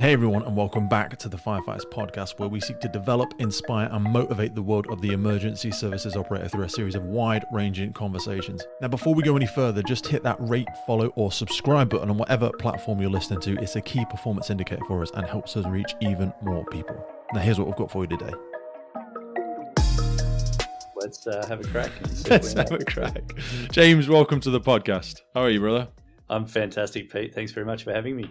Hey everyone, and welcome back to the Firefighters podcast, where we seek to develop, inspire, and motivate the world of the emergency services operator through a series of wide-ranging conversations. Now, before we go any further, just hit that rate, follow, or subscribe button on whatever platform you're listening to. It's a key performance indicator for us and helps us reach even more people. Now, here's what we've got for you today. Let's have a crack. Let's have a crack. James, welcome to the podcast. How are you, brother? I'm fantastic, Pete. Thanks very much for having me.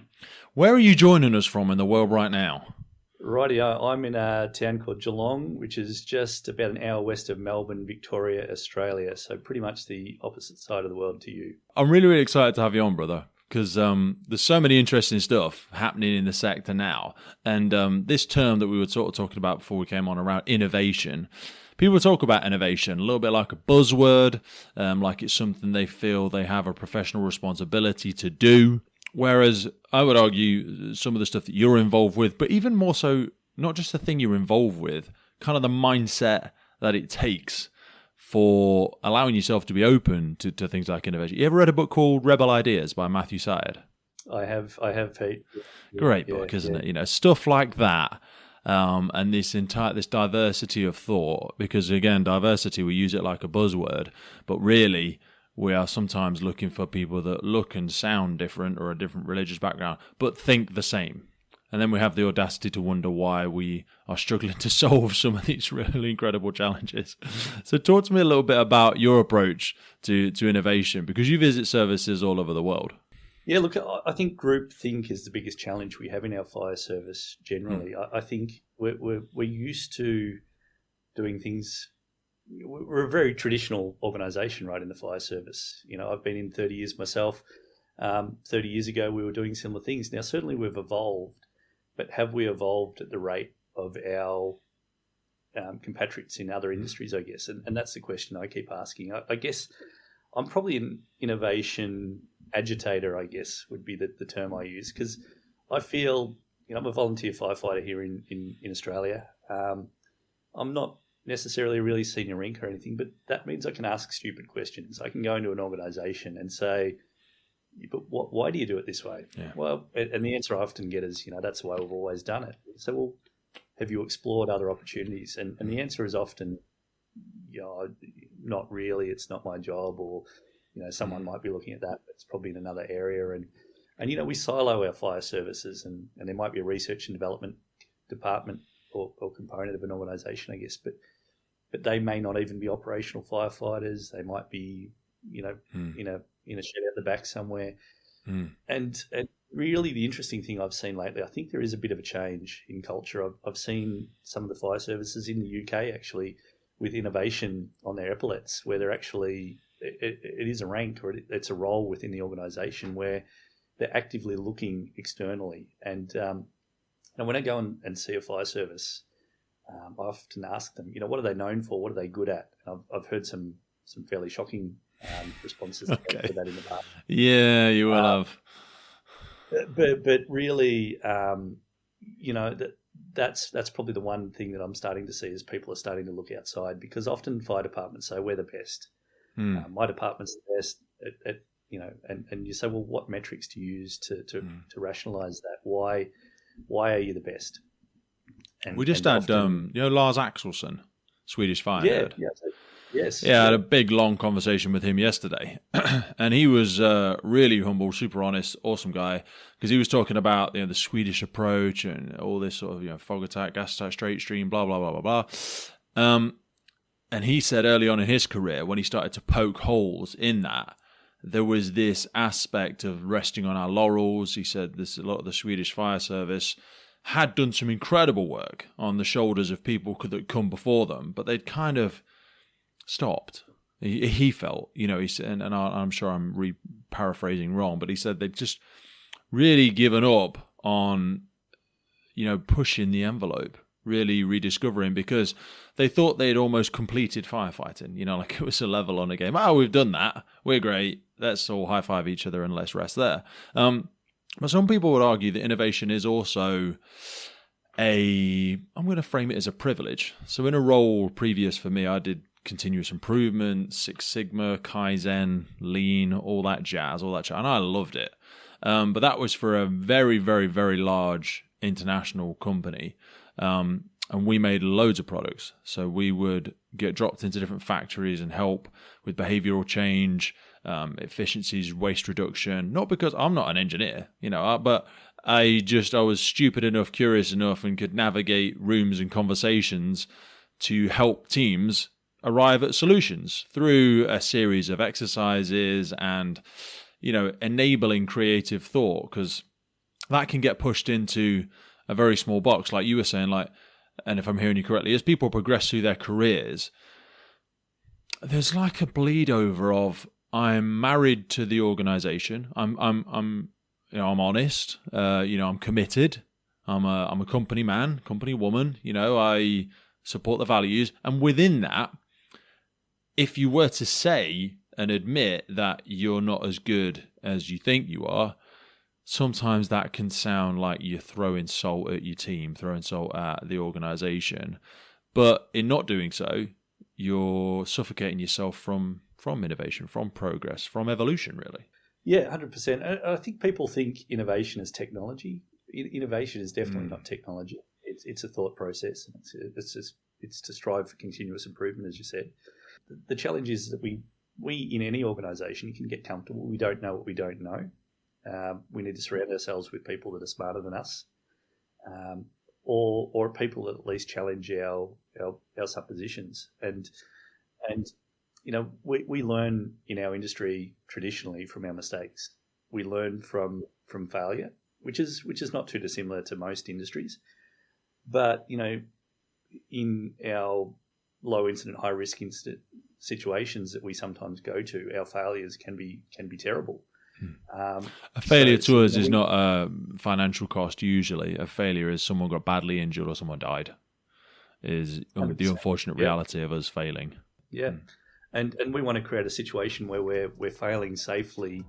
Where are you joining us from in the world right now? Rightio, I'm in a town called Geelong, which is just about an hour west of Melbourne, Victoria, Australia. So pretty much the opposite side of the world to you. I'm really excited to have you on, brother, because there's so many interesting stuff happening in the sector now. And this term that we were sort of talking about before we came on around innovation, people talk about innovation a little bit like a buzzword, like it's something they feel they have a professional responsibility to do. Whereas I would argue some of the stuff that you're involved with, but even more so, not just the thing you're involved with, kind of the mindset that it takes for allowing yourself to be open to things like innovation. You ever read a book called Rebel Ideas by Matthew Syed? I have, Pete. Great book, isn't it? You know, stuff like that. And this diversity of thought, because again, diversity, we use it like a buzzword, but really we are sometimes looking for people that look and sound different or a different religious background, but think the same. And then we have the audacity to wonder why we are struggling to solve some of these really incredible challenges. So talk to me a little bit about your approach to innovation, because you visit services all over the world. Yeah, look, I think groupthink is the biggest challenge we have in our fire service generally. I think we're used to doing things. We're a very traditional organisation, right, in the fire service. You know, I've been in 30 years myself. 30 years ago, we were doing similar things. Now, certainly we've evolved, but have we evolved at the rate of our compatriots in other industries, I guess? And that's the question I keep asking. I guess I'm probably an innovation agitator, I guess, would be the term I use, because I feel, you know, I'm a volunteer firefighter here in Australia. I'm not necessarily a really senior rank or anything, but that means I can ask stupid questions. I can go into an organisation and say, but why do you do it this way? Yeah. Well, and the answer I often get is, you know, that's the way we've always done it. So, well, have you explored other opportunities? And the answer is often, you know, not really, it's not my job, or, you know, someone might be looking at that, but it's probably in another area. And you know, we silo our fire services, and there might be a research and development department or component of an organisation, I guess, but they may not even be operational firefighters. They might be, you know, in a shed out the back somewhere. And really the interesting thing I've seen lately, I think there is a bit of a change in culture. I've seen some of the fire services in the UK actually with innovation on their epaulets, where they're actually, it is a rank, or it's a role within the organisation where they're actively looking externally. And when I go and see a fire service, I often ask them, you know, what are they known for? What are they good at? And I've heard some fairly shocking responses to that in the past. Yeah, you will have. But really, you know, that's probably the one thing that I'm starting to see is people are starting to look outside, because often fire departments say we're the best. My department's the best at you know, and you say, well, what metrics do you use to rationalise that? Why are you the best? And we just had, you know, Lars Axelsson, Swedish fire nerd. Yes. Yeah, I had a big, long conversation with him yesterday. And he was really humble, super honest, awesome guy, because he was talking about, you know, the Swedish approach and all this sort of, you know, fog attack, gas attack, straight stream, blah, blah, blah, blah, blah. And he said early on in his career, when he started to poke holes in that, there was this aspect of resting on our laurels. He said a lot of the Swedish fire service had done some incredible work on the shoulders of people that come before them, but they'd kind of stopped. He felt, you know, he said, and I'm sure I'm paraphrasing wrong, but he said they'd just really given up on, you know, pushing the envelope, really rediscovering, because they thought they'd almost completed firefighting, you know, like it was a level on a game. Oh, we've done that. We're great. Let's all high five each other and let's rest there. But some people would argue that innovation is also I'm going to frame it as a privilege. So in a role previous for me, I did continuous improvement, Six Sigma, Kaizen, Lean, all that jazz, and I loved it. But that was for a very, very, very large international company, and we made loads of products. So we would get dropped into different factories and help with behavioral change, efficiencies, waste reduction. Not because I'm not an engineer, but I was stupid enough, curious enough, and could navigate rooms and conversations to help teams arrive at solutions through a series of exercises and, enabling creative thought, because that can get pushed into a very small box, like you were saying, and if I'm hearing you correctly, as people progress through their careers, there's like a bleed over of, I'm married to the organization. I'm honest. I'm committed. I'm a company man, company woman. I support the values, and within that, if you were to say and admit that you're not as good as you think you are, sometimes that can sound like you're throwing salt at your team, throwing salt at the organization. But in not doing so, you're suffocating yourself from innovation, from progress, from evolution, really. Yeah, 100%. I think people think innovation is technology. Innovation is definitely not technology. It's a thought process. It's to strive for continuous improvement, as you said. The challenge is that we in any organisation can get comfortable. We don't know what we don't know. We need to surround ourselves with people that are smarter than us, or people that at least challenge our suppositions. And we learn in our industry traditionally from our mistakes. We learn from failure, which is not too dissimilar to most industries. But in our low incident, high risk situations that we sometimes go to, our failures can be terrible. A failure to us is not a financial cost usually. A failure is someone got badly injured or someone died, is the unfortunate reality of us failing. Yeah. And we want to create a situation where we're failing safely,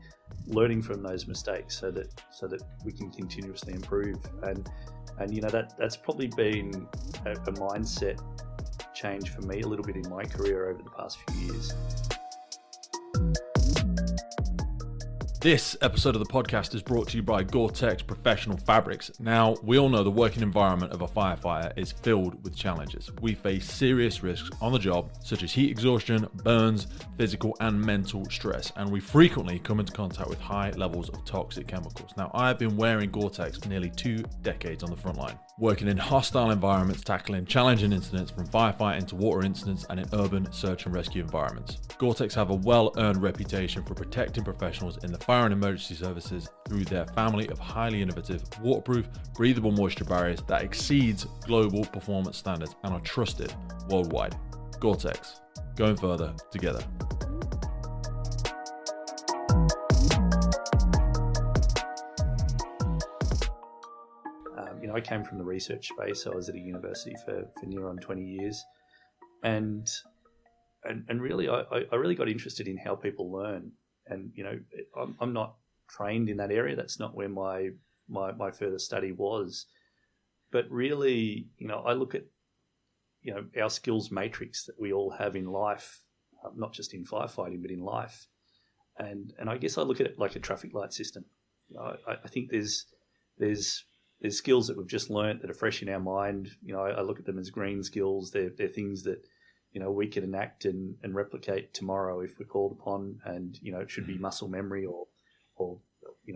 learning from those mistakes so that we can continuously improve. And that's probably been a mindset change for me a little bit in my career over the past few years. This episode of the podcast is brought to you by Gore-Tex Professional Fabrics. Now, we all know the working environment of a firefighter is filled with challenges. We face serious risks on the job, such as heat exhaustion, burns, physical and mental stress, and we frequently come into contact with high levels of toxic chemicals. Now, I have been wearing Gore-Tex for nearly 2 decades on the front line, working in hostile environments, tackling challenging incidents from firefighting to water incidents and in urban search and rescue environments. Gore-Tex have a well-earned reputation for protecting professionals in the fire and emergency services through their family of highly innovative, waterproof, breathable moisture barriers that exceeds global performance standards and are trusted worldwide. Gore-Tex, going further together. I came from the research space. I was at a university for near on 20 years, and really, I really got interested in how people learn. And I'm not trained in that area. That's not where my further study was. But really, I look at our skills matrix that we all have in life, not just in firefighting, but in life. And I guess I look at it like a traffic light system. I think there's skills that we've just learnt that are fresh in our mind. I look at them as green skills. They're things that we can enact and replicate tomorrow if we're called upon, and it should be muscle memory or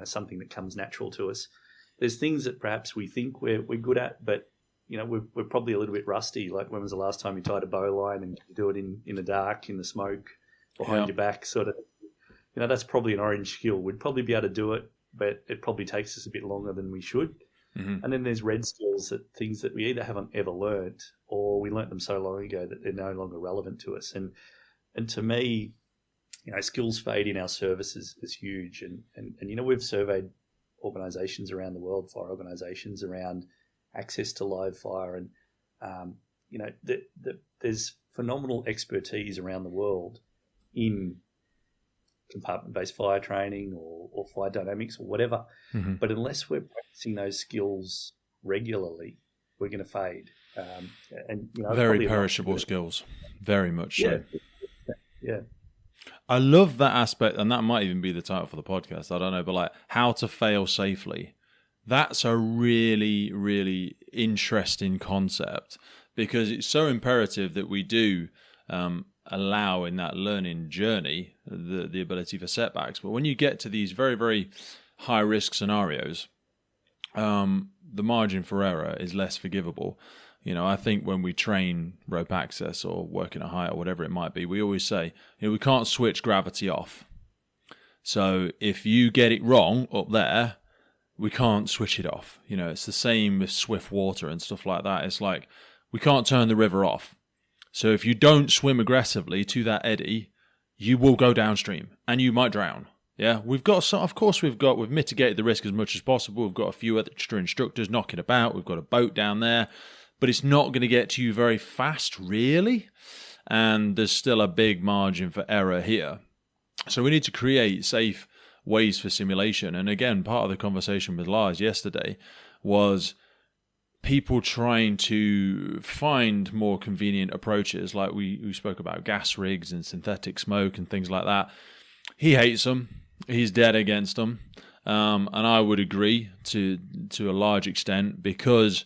something that comes natural to us. There's things that perhaps we think we're good at, but we're probably a little bit rusty. Like, when was the last time you tied a bowline and you do it in the dark, in the smoke, behind your back, sort of? That's probably an orange skill. We'd probably be able to do it, but it probably takes us a bit longer than we should. Mm-hmm. And then there's red skills, things that we either haven't ever learnt, or we learnt them so long ago that they're no longer relevant to us. And to me, skills fade in our services is huge. And we've surveyed organisations around the world, fire organisations, around access to live fire, and there's phenomenal expertise around the world in compartment-based fire training or fire dynamics or whatever. Mm-hmm. But unless we're practicing those skills regularly, we're going to fade. Very perishable skills, very much so. Yeah. I love that aspect, and that might even be the title for the podcast. I don't know, but how to fail safely. That's a really, really interesting concept, because it's so imperative that we do allow in that learning journey the ability for setbacks. But when you get to these very, very high risk scenarios, the margin for error is less forgivable. I think when we train rope access or working at height or whatever it might be, we always say, we can't switch gravity off. So if you get it wrong up there, we can't switch it off. It's the same with swift water and stuff like that. It's like, we can't turn the river off. So if you don't swim aggressively to that eddy, you will go downstream and you might drown. Yeah, we've mitigated the risk as much as possible. We've got a few extra instructors knocking about. We've got a boat down there, but it's not going to get to you very fast, really. And there's still a big margin for error here. So we need to create safe ways for simulation. And again, part of the conversation with Lars yesterday was people trying to find more convenient approaches. Like we spoke about gas rigs and synthetic smoke and things like that. He hates them. He's dead against them. And I would agree to a large extent, because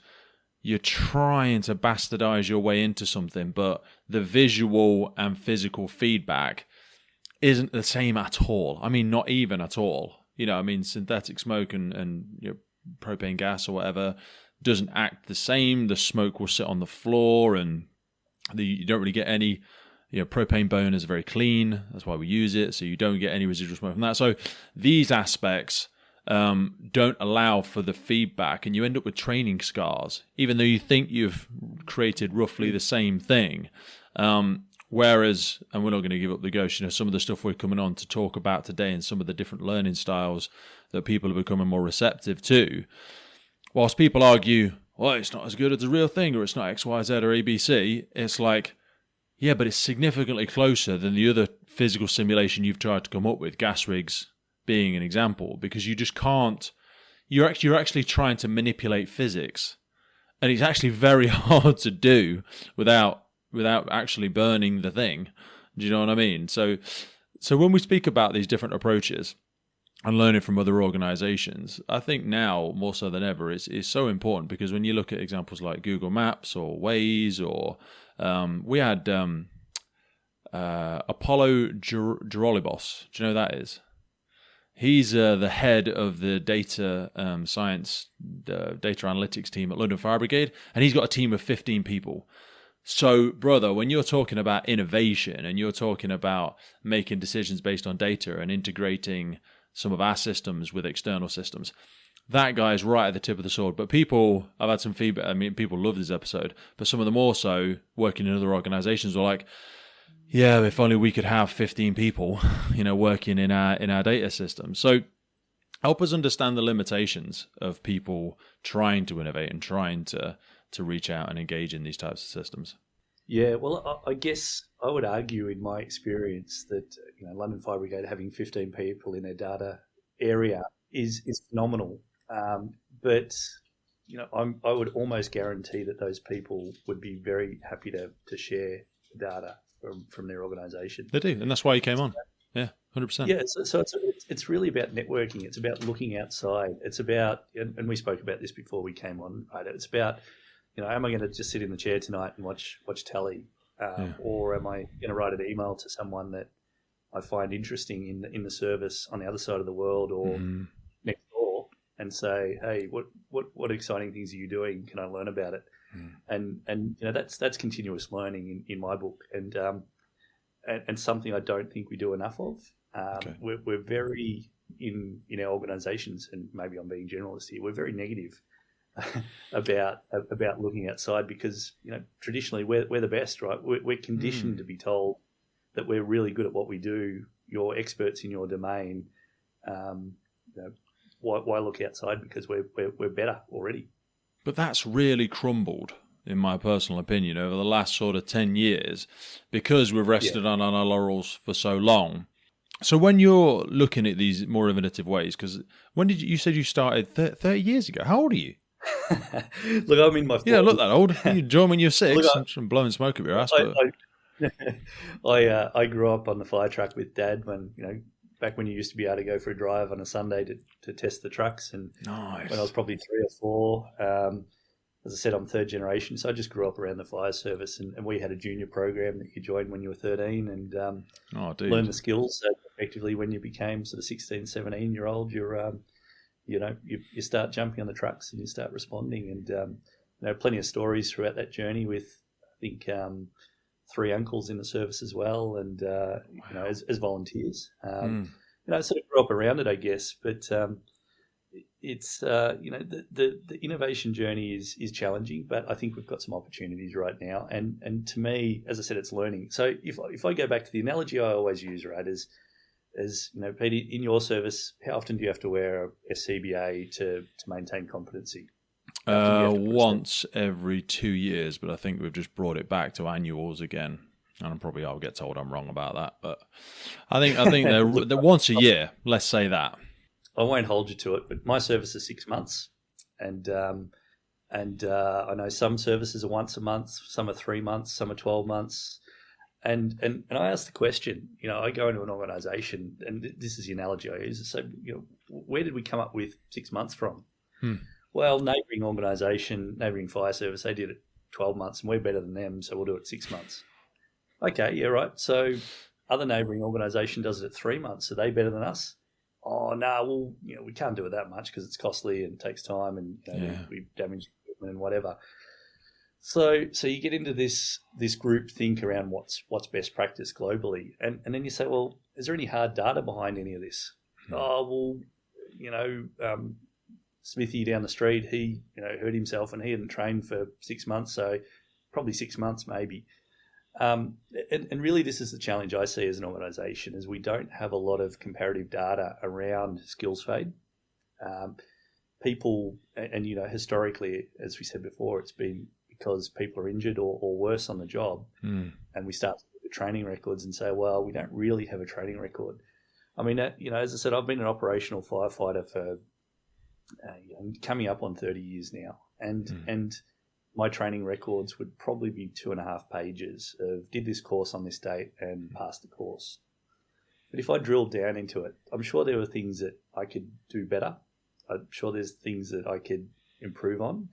you're trying to bastardize your way into something, but the visual and physical feedback isn't the same at all. I mean, not even at all. Synthetic smoke and propane gas or whatever doesn't act the same. The smoke will sit on the floor, and you don't really get any. Propane burners are very clean. That's why we use it. So you don't get any residual smoke from that. So these aspects don't allow for the feedback, and you end up with training scars, even though you think you've created roughly the same thing. Whereas, and we're not going to give up the ghost, some of the stuff we're coming on to talk about today and some of the different learning styles that people are becoming more receptive to, whilst people argue, well, it's not as good as the real thing, or it's not X, Y, Z, or ABC, it's like, yeah, but it's significantly closer than the other physical simulation you've tried to come up with, gas rigs being an example, because you just can't, you're actually trying to manipulate physics, and it's actually very hard to do without actually burning the thing. Do you know what I mean? So when we speak about these different approaches and learning from other organizations, I think now more so than ever is so important, because when you look at examples like Google Maps or Waze, or we had Apollo Gerolibos. Do you know who that is? He's the head of the data science, data analytics team at London Fire Brigade, and he's got a team of 15 people. So, brother, when you're talking about innovation and you're talking about making decisions based on data and integrating some of our systems with external systems, that guy's right at the tip of the sword. But I've had some feedback. I mean, people love this episode, but some of them also working in other organizations were like, yeah, if only we could have 15 people, working in our data system. So help us understand the limitations of people trying to innovate and trying to reach out and engage in these types of systems. Yeah, well, I guess I would argue in my experience that London Fire Brigade having 15 people in their data area is phenomenal. But I would almost guarantee that those people would be very happy to share data from their organisation. They do, and that's why you came on. Yeah, 100%. Yeah, so it's really about networking. It's about looking outside. It's about, and we spoke about this before we came on, right? It's about, am I going to just sit in the chair tonight and watch telly, or am I going to write an email to someone that I find interesting in the service on the other side of the world or next door, and say, hey, what exciting things are you doing? Can I learn about it? And that's continuous learning in my book, and something I don't think we do enough of. Okay. We're very in our organisations, and maybe I'm being generalist here, we're very negative about looking outside, because traditionally we're the best, right? We're conditioned to be told that we're really good at what we do. You're experts in your domain. Why look outside? Because we're better already. But that's really crumbled, in my personal opinion, over the last sort of 10 years, because we've rested on our laurels for so long. So when you're looking at these more innovative ways, because when did you said you started 30 years ago? How old are you? Look, I'm in my 40s. You don't look that old. You joined when you were 6. I'm blowing smoke up your ass. I grew up on the fire truck with Dad when back when you used to be able to go for a drive on a Sunday to test the trucks. And Nice. when I was probably 3 or 4, as I said, I'm third generation, so I just grew up around the fire service, and we had a junior program that you joined when you were 13 and learn the skills. So effectively, when you became sort of 16, 17-year-old, you start jumping on the trucks and you start responding. And plenty of stories throughout that journey with, I think, 3 uncles in the service as well, and as volunteers. I sort of grew up around it, I guess, but it's the innovation journey is challenging, but I think we've got some opportunities right now. And to me, as I said, it's learning. So if I go back to the analogy I always use, right, is Pete, in your service, how often do you have to wear a SCBA to maintain competency? Once every 2 years, but I think we've just brought it back to annuals again. And I'll get told I'm wrong about that, but I think they're once a year. Let's say that. I won't hold you to it, but my service is 6 months, and I know some services are once a month, some are 3 months, some are 12 months, and I ask the question. I go into an organisation, and this is the analogy I use. So, where did we come up with 6 months from? Well, neighbouring organisation, neighbouring fire service, they did it 12 months, and we're better than them, so we'll do it 6 months. Okay, yeah, right. So, other neighbouring organisation does it at 3 months. Are they better than us? Oh no, well, we can't do it that much because it's costly and takes time, and we damage equipment and whatever. So you get into this group think around what's best practice globally, and then you say, well, is there any hard data behind any of this? Oh well, Smithy down the street, he hurt himself and he hadn't trained for 6 months, so probably 6 months maybe. And really, this is the challenge I see as an organisation: is we don't have a lot of comparative data around skills fade. People, and historically, as we said before, it's been because people are injured or worse on the job, and we start to look at training records and say, well, we don't really have a training record. I mean, as I said, I've been an operational firefighter for coming up on 30 years now, and my training records would probably be 2.5 pages of did this course on this date and passed the course. But if I drilled down into it, I'm sure there were things that I could do better. I'm sure there's things that I could improve on.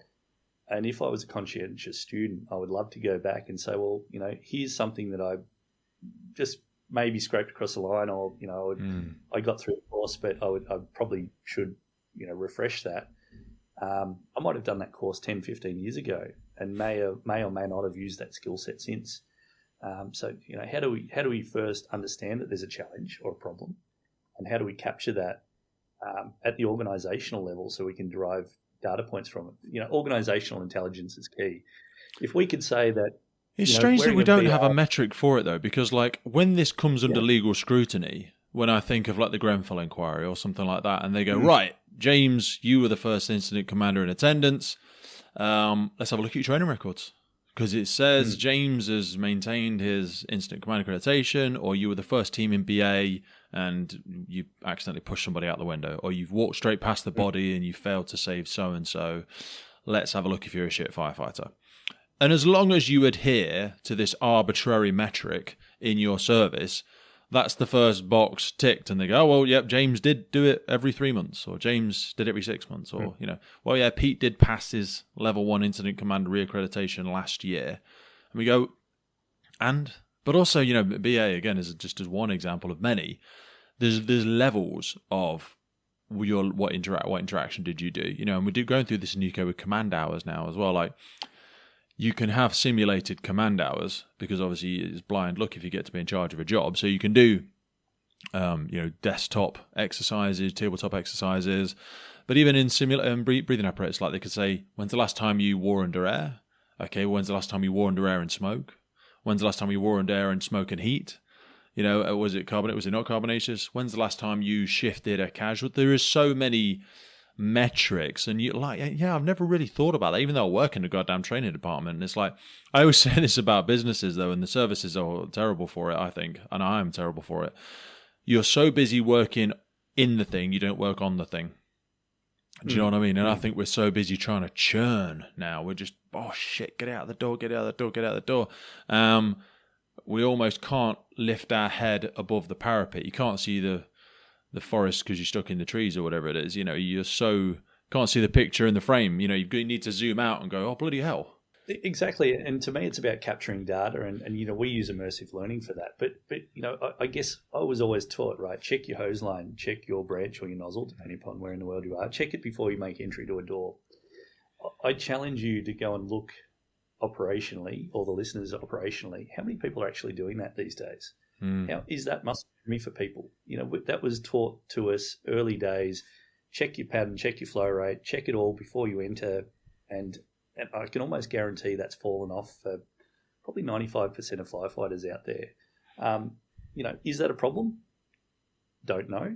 And if I was a conscientious student, I would love to go back and say, well, here's something that I just maybe scraped across the line, or, I got through the course, but I probably should, refresh that. I might have done that course 10, 15 years ago and may or may not have used that skill set since. So, how do we first understand that there's a challenge or a problem, and how do we capture that at the organisational level so we can derive data points from it? Organisational intelligence is key. If we could say that... It's strange that we don't have a metric for it, though, because when this comes under legal scrutiny, when I think of the Grenfell inquiry or something like that, and they go, right, James, you were the first incident commander in attendance. Let's have a look at your training records. Because it says James has maintained his incident commander accreditation, or you were the first team in BA and you accidentally pushed somebody out the window, or you've walked straight past the body and you failed to save so-and-so. Let's have a look if you're a shit firefighter. And as long as you adhere to this arbitrary metric in your service, that's the first box ticked, and they go, oh, well, yep, James did do it every 3 months, or James did it every 6 months, or, well, yeah, Pete did pass his level 1 incident commander reaccreditation last year. And we go, but also, BA, again, is just as one example of many. There's levels of what interaction did you do, and we're going through this in UK with command hours now as well, you can have simulated command hours because obviously it's blind luck if you get to be in charge of a job. So you can do, desktop exercises, tabletop exercises, but even in breathing apparatus, they could say, when's the last time you wore under air? Okay, when's the last time you wore under air and smoke? When's the last time you wore under air and smoke and heat? Was it carbonate? Was it not carbonaceous? When's the last time you shifted a casual? There is so many metrics, and I've never really thought about that, even though I work in the goddamn training department. And it's I always say this about businesses though, and the services are terrible for it, I think, and I am terrible for it. You're so busy working in the thing, you don't work on the thing. Do you know what I mean? And I think we're so busy trying to churn now. We're just, oh shit, get out the door, get out the door, get out the door. We almost can't lift our head above the parapet. You can't see the the forest because you're stuck in the trees or whatever it is. You're so can't see the picture in the frame. You need to zoom out and go, oh bloody hell. Exactly, and to me, it's about capturing data, and we use immersive learning for that. But I guess I was always taught, right? Check your hose line, check your branch or your nozzle, depending upon where in the world you are. Check it before you make entry to a door. I challenge you to go and look operationally, or the listeners operationally. How many people are actually doing that these days? How is that muscle memory for people? That was taught to us early days. Check your pattern, check your flow rate, check it all before you enter, and I can almost guarantee that's fallen off for probably 95% of firefighters out there. Is that a problem? Don't know.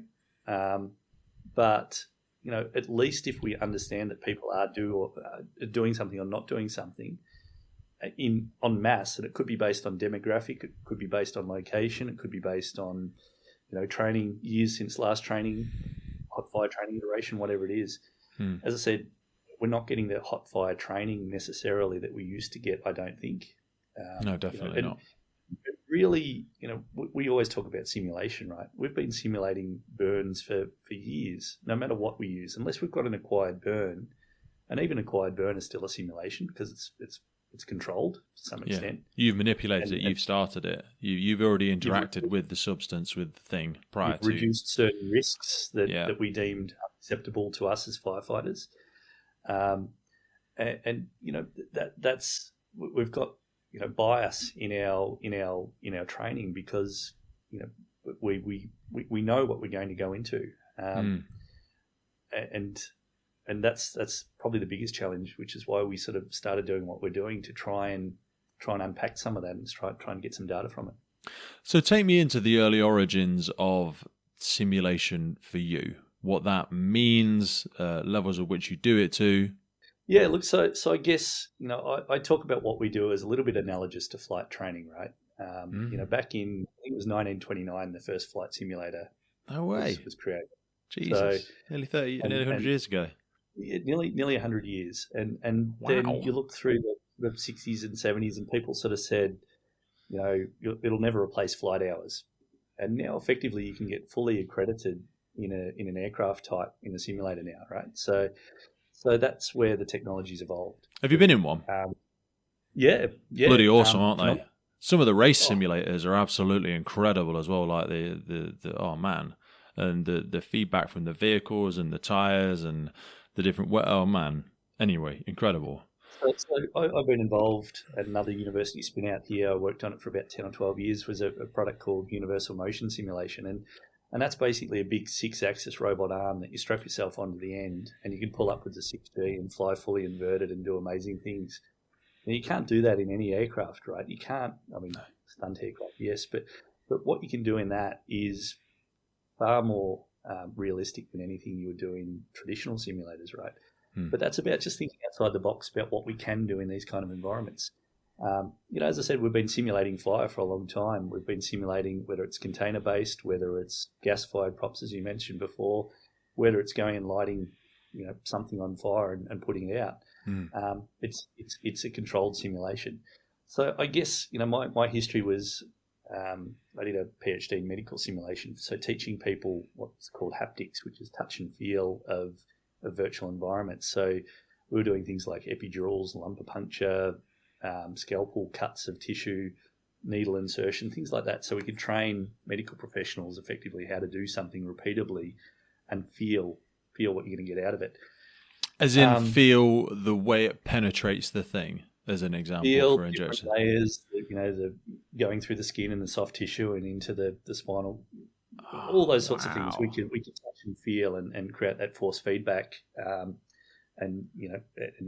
But at least if we understand that people are doing something or not doing something en masse, and it could be based on demographic, it could be based on location, it could be based on training years since last training, hot fire training iteration, whatever it is. As I said, we're not getting the hot fire training necessarily that we used to get, I don't think. No, definitely not. Really, we always talk about simulation, right? We've been simulating burns for years, no matter what we use, unless we've got an acquired burn. And even acquired burn is still a simulation because it's controlled to some extent. You've manipulated it. You've started it. You've already interacted with the substance, with the thing prior to. Reduced certain risks that we deemed acceptable to us as firefighters. That's we've got bias in our training because we know what we're going to go into, and that's probably the biggest challenge, which is why we sort of started doing what we're doing to try and unpack some of that and try and get some data from it. So take me into the early origins of simulation for you. What that means, levels at which you do it to. Yeah, look, so I guess, I talk about what we do as a little bit analogous to flight training, right? Back in, I think it was 1929, the first flight simulator was created. Jesus, so, nearly 100 years ago. Yeah, nearly 100 years. And wow. Then you look through the 60s and 70s and people sort of said, it'll never replace flight hours. And now effectively you can get fully accredited in an aircraft type in a simulator now, right? So that's where the technology's evolved. Have you been in one? Yeah. Bloody awesome, aren't they? Some of the race simulators are absolutely incredible as well. Like the oh man, and the feedback from the vehicles and the tires and the different. Oh man. Anyway, incredible. So I've been involved at another university spin out here. I worked on it for about 10 or 12 years. Was a product called Universal Motion Simulation, and that's basically a big 6-axis robot arm that you strap yourself onto the end, and you can pull upwards of 6G and fly fully inverted and do amazing things. Now, you can't do that in any aircraft, right? You can't. I mean, stunt aircraft, yes, but what you can do in that is far more realistic than anything you would do in traditional simulators, right? But that's about just thinking outside the box about what we can do in these kind of environments. As I said, we've been simulating fire for a long time. We've been simulating whether it's container-based, whether it's gas-fired props, as you mentioned before, whether it's going and lighting, something on fire and putting it out. It's a controlled simulation. So I guess, my history was I did a PhD in medical simulation, so teaching people what's called haptics, which is touch and feel of virtual environments. So we were doing things like epidurals, lumbar puncture, scalpel cuts of tissue, needle insertion, things like that. So we could train medical professionals effectively how to do something repeatably and feel what you're going to get out of it. As in feel the way it penetrates the thing, as an example for injection. Layers, the going through the skin and the soft tissue and into the spinal, all those sorts of things. We can touch and feel and create that force feedback, and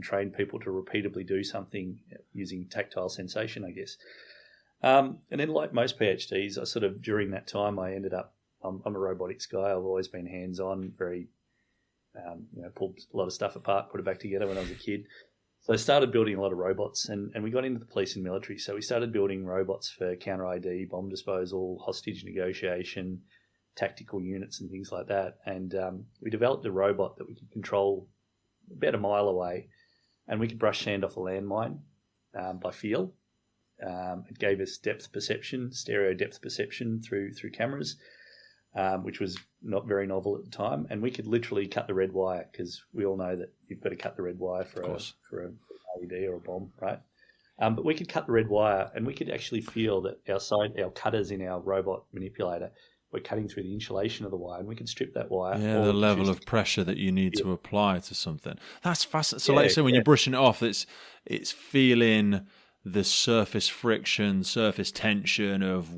train people to repeatedly do something using tactile sensation, I guess. And then, like most PhDs, I sort of during that time I ended up. I'm a robotics guy. I've always been hands-on, very pulled a lot of stuff apart, put it back together when I was a kid. So I started building a lot of robots, and we got into the police and military. So we started building robots for counter ID, bomb disposal, hostage negotiation, tactical units and things like that. And we developed a robot that we could control about a mile away, and we could brush sand off a landmine by feel. It gave us depth perception, stereo depth perception through cameras. which was not very novel at the time. And we could literally cut the red wire, because we all know that you've got to cut the red wire for an IED or a bomb, right? But we could cut the red wire, and we could actually feel that our cutters in our robot manipulator were cutting through the insulation of the wire, and we can strip that wire. Yeah, the level of pressure that you need to apply to something. That's fascinating. So like I say, when you're brushing it off, it's feeling the surface friction, surface tension of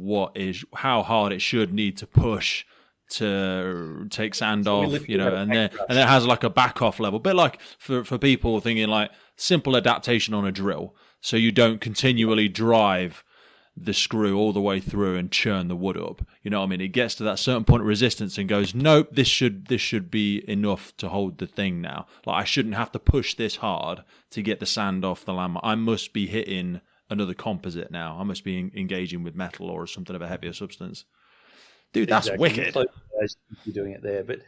how hard it should need to push to take sand off, and then it has like a back off level, bit like for people thinking like simple adaptation on a drill, so you don't continually drive the screw all the way through and churn the wood up. You know what I mean? It gets to that certain point of resistance and goes, nope, this should be enough to hold the thing now. Like I shouldn't have to push this hard to get the sand off the landmark. I must be hitting another composite now. I must be engaging with metal or something of a heavier substance. Dude, that's wicked. You're doing it there. But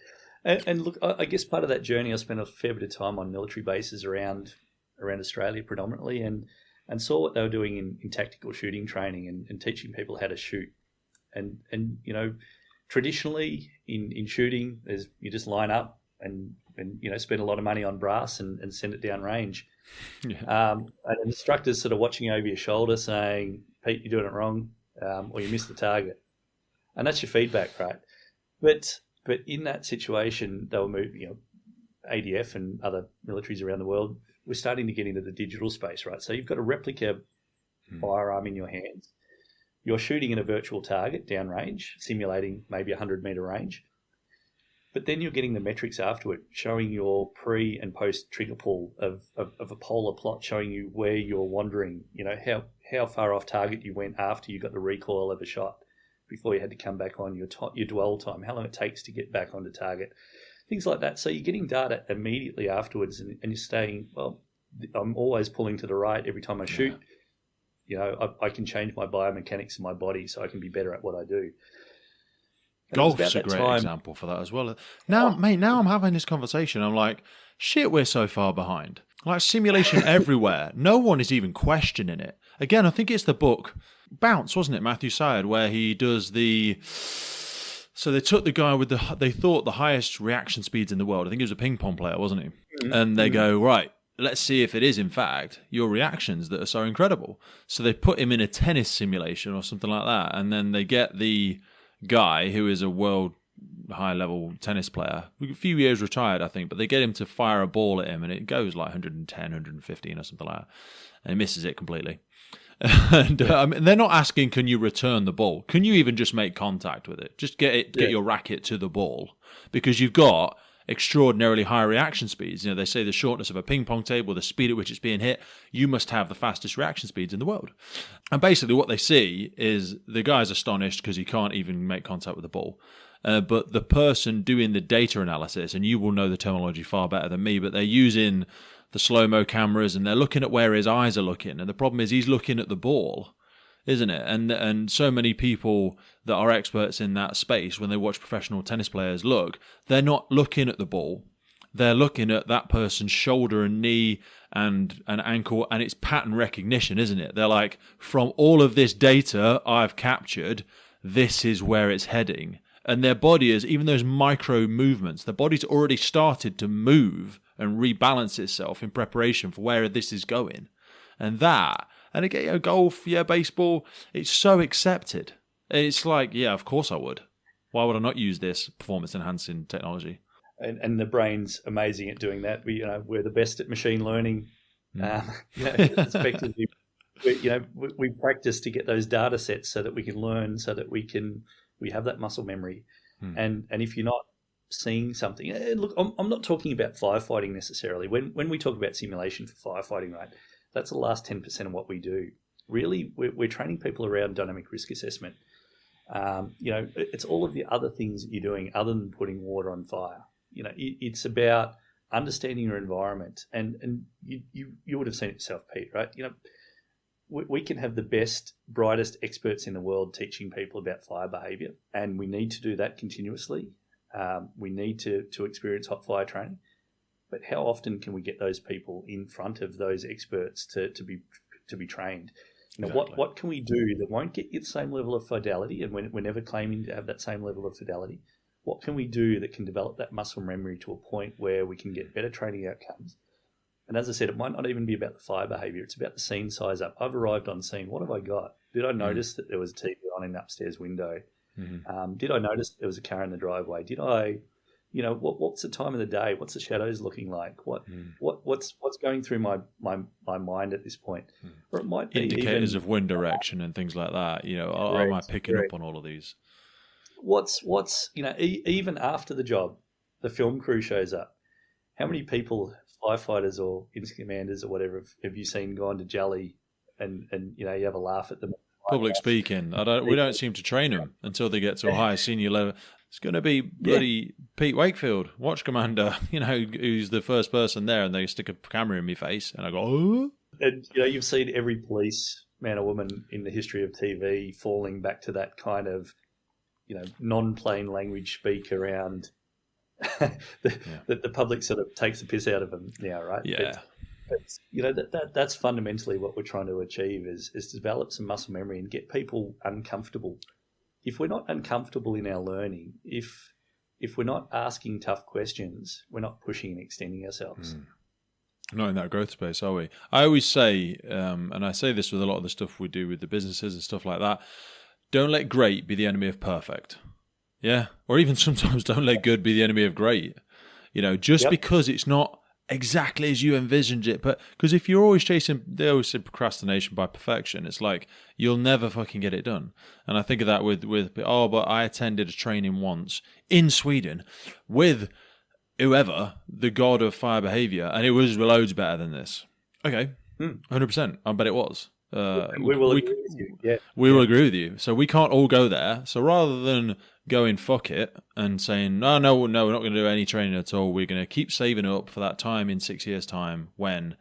and look, I guess part of that journey, I spent a fair bit of time on military bases around Australia predominantly, and saw what they were doing in tactical shooting training and teaching people how to shoot. And traditionally in shooting, you just line up and spend a lot of money on brass and send it down range. Yeah. And instructors sort of watching over your shoulder saying, Pete, you're doing it wrong, or you missed the target. And that's your feedback, right? But in that situation, they were moving, ADF and other militaries around the world, we're starting to get into the digital space, right? So you've got a replica firearm in your hands. You're shooting at a virtual target downrange, simulating maybe 100-meter range. But then you're getting the metrics afterward, showing your pre and post trigger pull of a polar plot, showing you where you're wandering, how far off target you went after you got the recoil of a shot, before you had to come back on, your dwell time, how long it takes to get back onto target. Things like that. So you're getting data immediately afterwards, and you're saying, well, I'm always pulling to the right every time I shoot. I can change my biomechanics in my body so I can be better at what I do. Golf's a great example for that as well. Now I'm having this conversation. I'm like, shit, we're so far behind. Like simulation everywhere. No one is even questioning it. Again, I think it's the book Bounce, wasn't it, Matthew Syed, where he does the... So they took the guy with they thought the highest reaction speeds in the world. I think he was a ping pong player, wasn't he? Mm-hmm. And they go, right, let's see if it is, in fact, your reactions that are so incredible. So they put him in a tennis simulation or something like that. And then they get the guy who is a world high-level tennis player, a few years retired, I think, but they get him to fire a ball at him and it goes like 110, 115 or something like that. And he misses it completely. And they're not asking, can you return the ball? Can you even just make contact with it? Just get your racket to the ball, because you've got extraordinarily high reaction speeds. They say the shortness of a ping pong table, the speed at which it's being hit, you must have the fastest reaction speeds in the world. And basically what they see is the guy's astonished because he can't even make contact with the ball. But the person doing the data analysis, and you will know the terminology far better than me, but they're using the slow-mo cameras, and they're looking at where his eyes are looking. And the problem is he's looking at the ball, isn't it? And so many people that are experts in that space, when they watch professional tennis players they're not looking at the ball. They're looking at that person's shoulder and knee and ankle, and it's pattern recognition, isn't it? They're like, from all of this data I've captured, this is where it's heading. And their body is, even those micro movements, their body's already started to move and rebalance itself in preparation for where this is going. And again, golf, baseball, it's so accepted. It's like, of course I would. Why would I not use this performance-enhancing technology? And the brain's amazing at doing that. We're the best at machine learning. Effectively, we practice to get those data sets so that we can learn, so that we have that muscle memory. And if you're not seeing something, and look, I'm not talking about firefighting necessarily. When we talk about simulation for firefighting, right, that's the last 10% of what we do. Really, we're training people around dynamic risk assessment. It's all of the other things that you're doing other than putting water on fire. It's about understanding your environment, and you would have seen it yourself, Pete, right? We can have the best, brightest experts in the world teaching people about fire behaviour, and we need to do that continuously. We need to experience hot fire training. But how often can we get those people in front of those experts to be trained? Exactly. What can we do that won't get you the same level of fidelity, and we're never claiming to have that same level of fidelity. What can we do that can develop that muscle memory to a point where we can get better training outcomes? And as I said, it might not even be about the fire behaviour. It's about the scene size up. I've arrived on scene. What have I got? Did I notice that there was a TV on in the upstairs window? Did I notice there was a car in the driveway? Did I, what's the time of the day? What's the shadows looking like? What's going through my mind at this point? Or it might be indicators even, of wind direction and things like that. Am I picking up on all of these? What's even after the job, the film crew shows up. How many people, firefighters or incident commanders or whatever, have you seen gone to Jolly and you have a laugh at them? Public speaking. We don't seem to train them until they get to a higher senior level. It's going to be bloody Pete Wakefield, watch commander, who's the first person there, and they stick a camera in my face, and I go, oh. And you've seen every police man or woman in the history of TV falling back to that kind of, non-plain language speak around the public sort of takes the piss out of them now, right? Yeah. But that's fundamentally what we're trying to achieve is to develop some muscle memory and get people uncomfortable. If we're not uncomfortable in our learning, if we're not asking tough questions, we're not pushing and extending ourselves. Not in that growth space, are we? I always say, and I say this with a lot of the stuff we do with the businesses and stuff like that, don't let great be the enemy of perfect. Yeah? Or even sometimes don't let good be the enemy of great. Just because it's not exactly as you envisioned it. But because if you're always chasing, they always say procrastination by perfection. It's like you'll never fucking get it done. And I think of that with but I attended a training once in Sweden with whoever, the god of fire behavior, and it was loads better than this. Okay, 100%. I bet it was. We will agree with you. Yeah, we will agree with you. So we can't all go there. So rather than going fuck it and saying no, we're not going to do any training at all, we're going to keep saving up for that time in 6 years' time when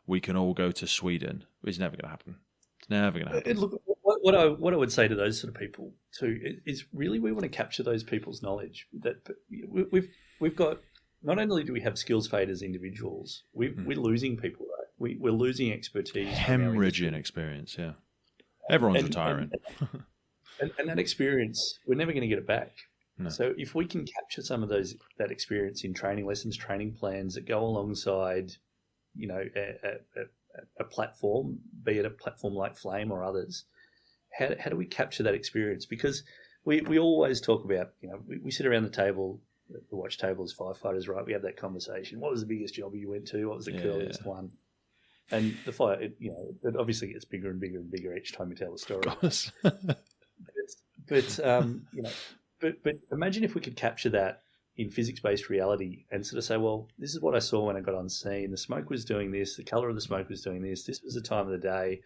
we can all go to Sweden. It's never going to happen. It's never going to happen. Look, what I would say to those sort of people too is really we want to capture those people's knowledge. That we've got. Not only do we have skills fade as individuals, we're losing people. Right? We're losing expertise, hemorrhaging experience. Yeah, everyone's retiring. And that experience, we're never going to get it back. No. So if we can capture some of that experience in training lessons, training plans that go alongside, a platform, be it a platform like FLAIM or others, how do we capture that experience? Because we always talk about, we sit around the table, the watch table as firefighters, right? We have that conversation. What was the biggest job you went to? What was the curliest one? And the fire, it obviously gets bigger and bigger and bigger each time you tell the story. Of course. But imagine if we could capture that in physics-based reality and sort of say, well, this is what I saw when I got on scene. The smoke was doing this. The color of the smoke was doing this. This was the time of the day.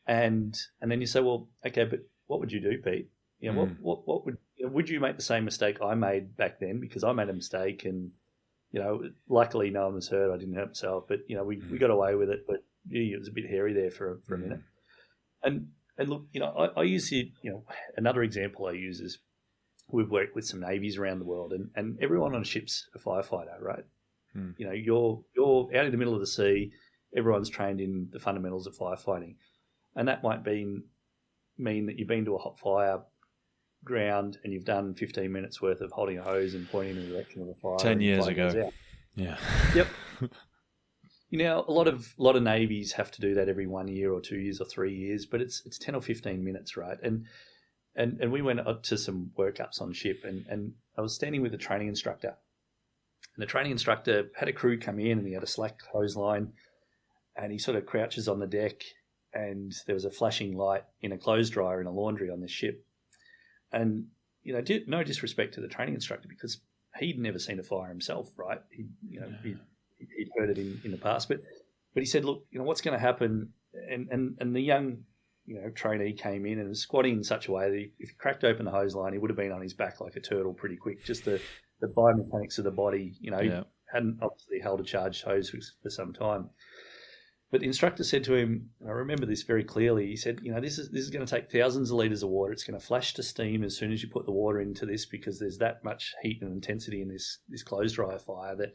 And then you say, well, okay, but what would you do, Pete? What would you make the same mistake I made back then? Because I made a mistake and, luckily no one was hurt. I didn't hurt myself, but, we got away with it. But it was a bit hairy there for a minute. And look, I use another example I use is we've worked with some navies around the world, and everyone on a ship's a firefighter, right? You're out in the middle of the sea. Everyone's trained in the fundamentals of firefighting, and that might mean that you've been to a hot fire ground and you've done 15 minutes worth of holding a hose and pointing in the direction of the fire. 10 years ago, yeah. Yep. A lot of navies have to do that every 1 year or 2 years or 3 years, but it's 10 or 15 minutes, right? And we went up to some workups on ship, and I was standing with a training instructor, and the training instructor had a crew come in, and he had a slack hose line, and he sort of crouches on the deck, and there was a flashing light in a clothes dryer in a laundry on this ship, and no disrespect to the training instructor because he'd never seen a fire himself, right? He'd heard it in the past, but he said, look, what's going to happen? And the young, trainee came in and was squatting in such a way that if he cracked open the hose line, he would have been on his back like a turtle pretty quick. Just the biomechanics of the body, he hadn't obviously held a charged hose for some time. But the instructor said to him, and I remember this very clearly, he said, this is going to take thousands of litres of water. It's going to flash to steam as soon as you put the water into this because there's that much heat and intensity in this clothes dryer fire that,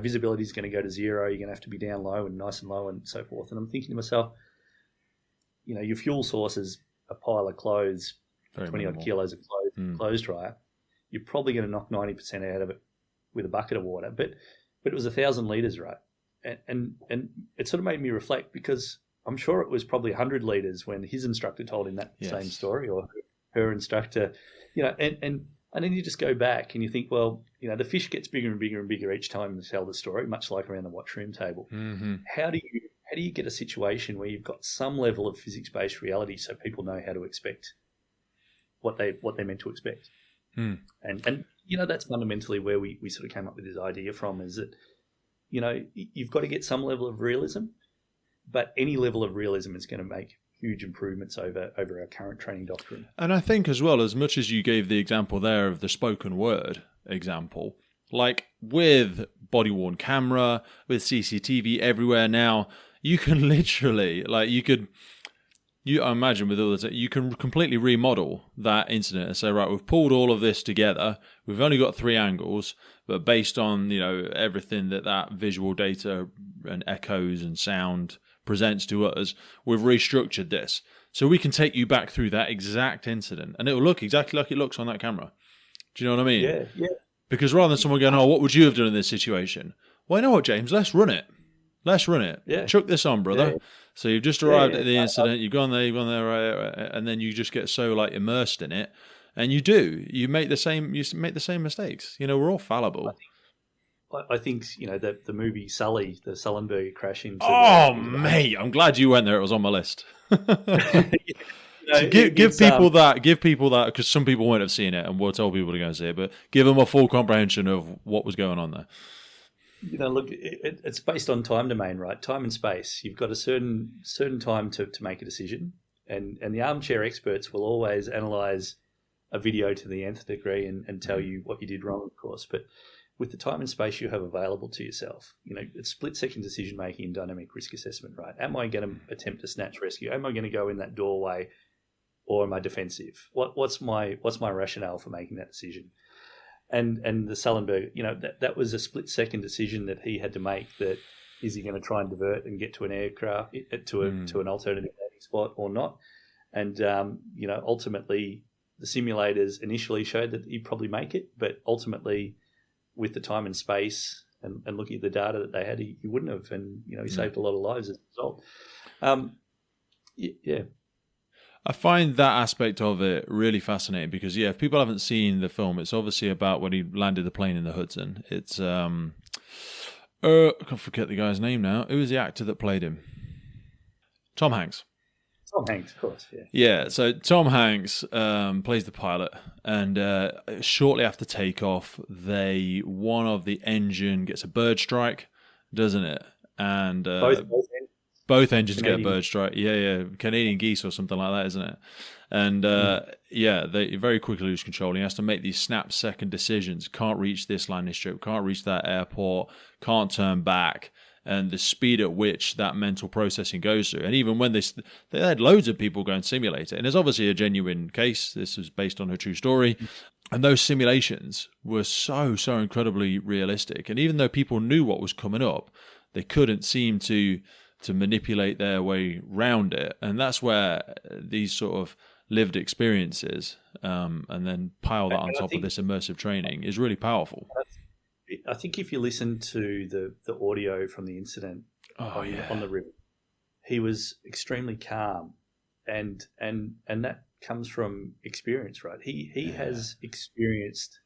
visibility is going to go to zero. You're going to have to be down low and nice and low and so forth. And I'm thinking to myself, your fuel source is a pile of clothes, Very 20 odd minimal. kilos of clothes dryer, you're probably going to knock 90% out of it with a bucket of water. But it was 1,000 litres, right? And it sort of made me reflect, because I'm sure it was probably 100 litres when his instructor told him that same story, or her instructor, and then you just go back and you think, well, the fish gets bigger and bigger and bigger each time you tell the story, much like around the watchroom table. Mm-hmm. How do you get a situation where you've got some level of physics-based reality so people know how to expect what they're meant to expect? And that's fundamentally where we sort of came up with this idea from, is that you've got to get some level of realism, but any level of realism is going to make huge improvements over our current training doctrine. And I think as well, as much as you gave the example there of the spoken word example, like with body-worn camera, with CCTV everywhere now, you can literally, I imagine with all this, you can completely remodel that incident and say, right, we've pulled all of this together. We've only got 3 angles, but based on, everything that visual data and echoes and sound presents to us, we've restructured this. So we can take you back through that exact incident, and it will look exactly like it looks on that camera. Do you know what I mean? Yeah. Because rather than someone going, oh, what would you have done in this situation? Well, you know what, James? Let's run it. Yeah. Chuck this on, brother. Yeah. So you've just arrived at the incident, you've gone there, and then you just get so immersed in it, and you make the same mistakes. We're all fallible. I think that the movie Sully, the Sullenberger crash into. Oh, mate, I'm glad you went there. It was on my list. So give people that, because some people won't have seen it, and we'll tell people to go and see it. But give them a full comprehension of what was going on there. Look, it's based on time domain, right? Time and space. You've got a certain time to make a decision, and the armchair experts will always analyse a video to the nth degree and tell you what you did wrong, of course. But with the time and space you have available to yourself, it's split-second decision-making and dynamic risk assessment, right? Am I going to attempt a snatch rescue? Am I going to go in that doorway, or am I defensive? What's my rationale for making that decision? And the Sullenberger, that was a split-second decision that he had to make. That is he going to try and divert and get to an aircraft to an alternative landing spot or not? And ultimately, the simulators initially showed that he'd probably make it, but ultimately, with the time and space and looking at the data that they had, he wouldn't have, and he saved a lot of lives as a result. Yeah. I find that aspect of it really fascinating because, if people haven't seen the film, it's obviously about when he landed the plane in the Hudson. It's, I can't forget the guy's name now. Who was the actor that played him? Tom Hanks. Tom Hanks, of course, yeah. Yeah, so Tom Hanks plays the pilot, and shortly after takeoff, one of the engine gets a bird strike, doesn't it? And both engines get a bird strike. Yeah, Canadian geese or something like that, isn't it? And they very quickly lose control. He has to make these snap-second decisions. Can't reach this landing strip, can't reach that airport, can't turn back. And the speed at which that mental processing goes through. And even when they had loads of people go and simulate it. And it's obviously a genuine case. This was based on a true story. And those simulations were so incredibly realistic. And even though people knew what was coming up, they couldn't seem to manipulate their way round it. And that's where these sort of lived experiences and then pile that on top of this immersive training is really powerful. I think if you listen to the audio from the incident on the river, he was extremely calm, and that comes from experience, right? He has experienced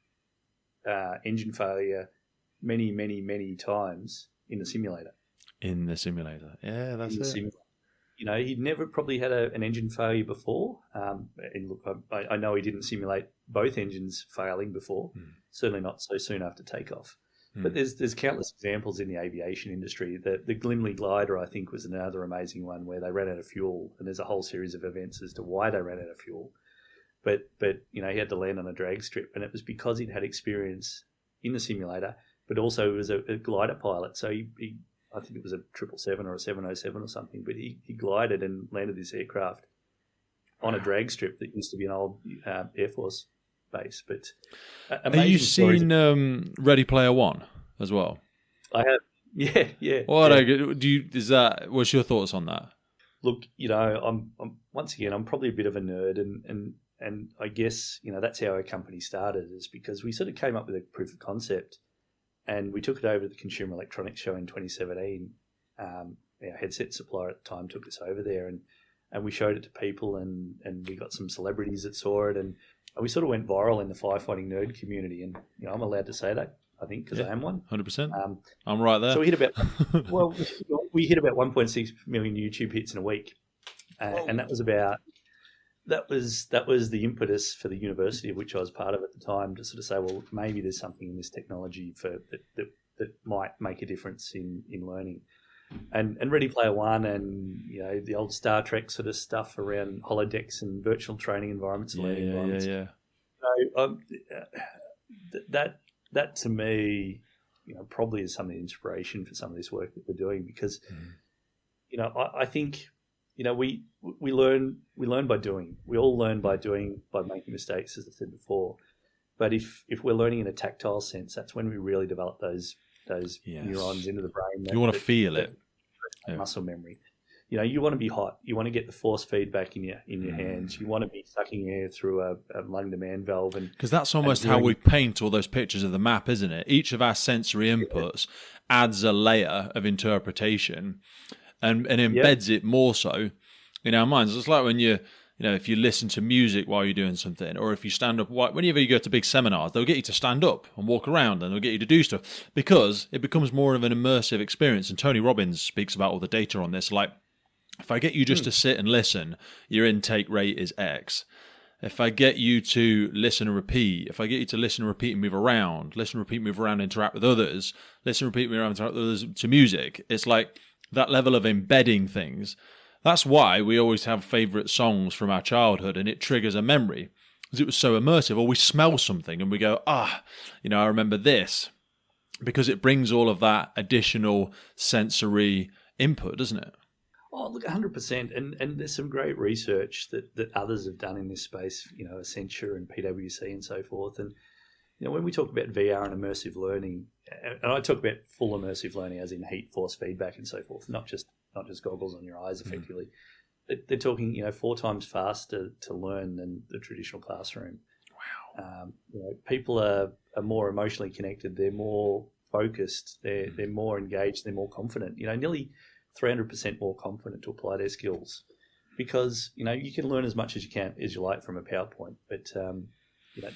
engine failure many times in the simulator. Yeah, that's it. He'd never probably had an engine failure before. And look, I know he didn't simulate both engines failing before, certainly not so soon after takeoff. But there's countless examples in the aviation industry. The Glimley glider, I think, was another amazing one where they ran out of fuel, and there's a whole series of events as to why they ran out of fuel. But he had to land on a drag strip, and it was because he'd had experience in the simulator, but also he was a glider pilot. So he I think it was a 777 or a 707 or something, but he glided and landed this aircraft on a drag strip that used to be an old Air Force base. But have you seen Ready Player One as well? I have. Yeah. What's your thoughts on that? Look, I'm once again, I'm probably a bit of a nerd, and I guess that's how our company started, is because we sort of came up with a proof of concept, and we took it over to the Consumer Electronics Show in 2017. Our headset supplier at the time took us over there, and we showed it to people, and we got some celebrities that saw it, and we sort of went viral in the firefighting nerd community, and I'm allowed to say that, I think, because I am one. 100%. I'm right there. So we hit about we hit about 1.6 million YouTube hits in a week, and that was the impetus for the university of which I was part of at the time, to sort of say, well, maybe there's something in this technology that might make a difference in learning. And Ready Player One, and the old Star Trek sort of stuff around holodecks and virtual training environments, learning environments. So that to me, probably is some of the inspiration for some of this work that we're doing, because I think we learn by doing. We all learn by doing, by making mistakes, as I said before. But if we're learning in a tactile sense, that's when we really develop those neurons into the brain. You want to feel it. Muscle memory. You want to be hot. You want to get the force feedback in your hands. You want to be sucking air through a lung demand valve, because that's almost how we paint all those pictures of the map, isn't it? Each of our sensory inputs adds a layer of interpretation, and embeds it more so in our minds. It's like when if you listen to music while you're doing something, or if you stand up, whenever you go to big seminars, they'll get you to stand up and walk around, and they'll get you to do stuff, because it becomes more of an immersive experience. And Tony Robbins speaks about all the data on this. Like, if I get you just to sit and listen, your intake rate is X. If I get you to listen and repeat, if I get you to listen and repeat and move around, interact with others, listen, repeat, move around, interact with others to music, it's like that level of embedding things. That's why we always have favourite songs from our childhood, and it triggers a memory, because it was so immersive. Or we smell something and we go, I remember this, because it brings all of that additional sensory input, doesn't it? Oh, look, 100%. And there's some great research that others have done in this space, Accenture and PwC and so forth. And, when we talk about VR and immersive learning, and I talk about full immersive learning as in heat, force, feedback and so forth, not just goggles on your eyes, effectively. They're talking, 4 times faster to learn than the traditional classroom. Wow. People are more emotionally connected. They're more focused. They're more engaged. They're more confident. Nearly 300% more confident to apply their skills, because you can learn as much as you like from a PowerPoint, but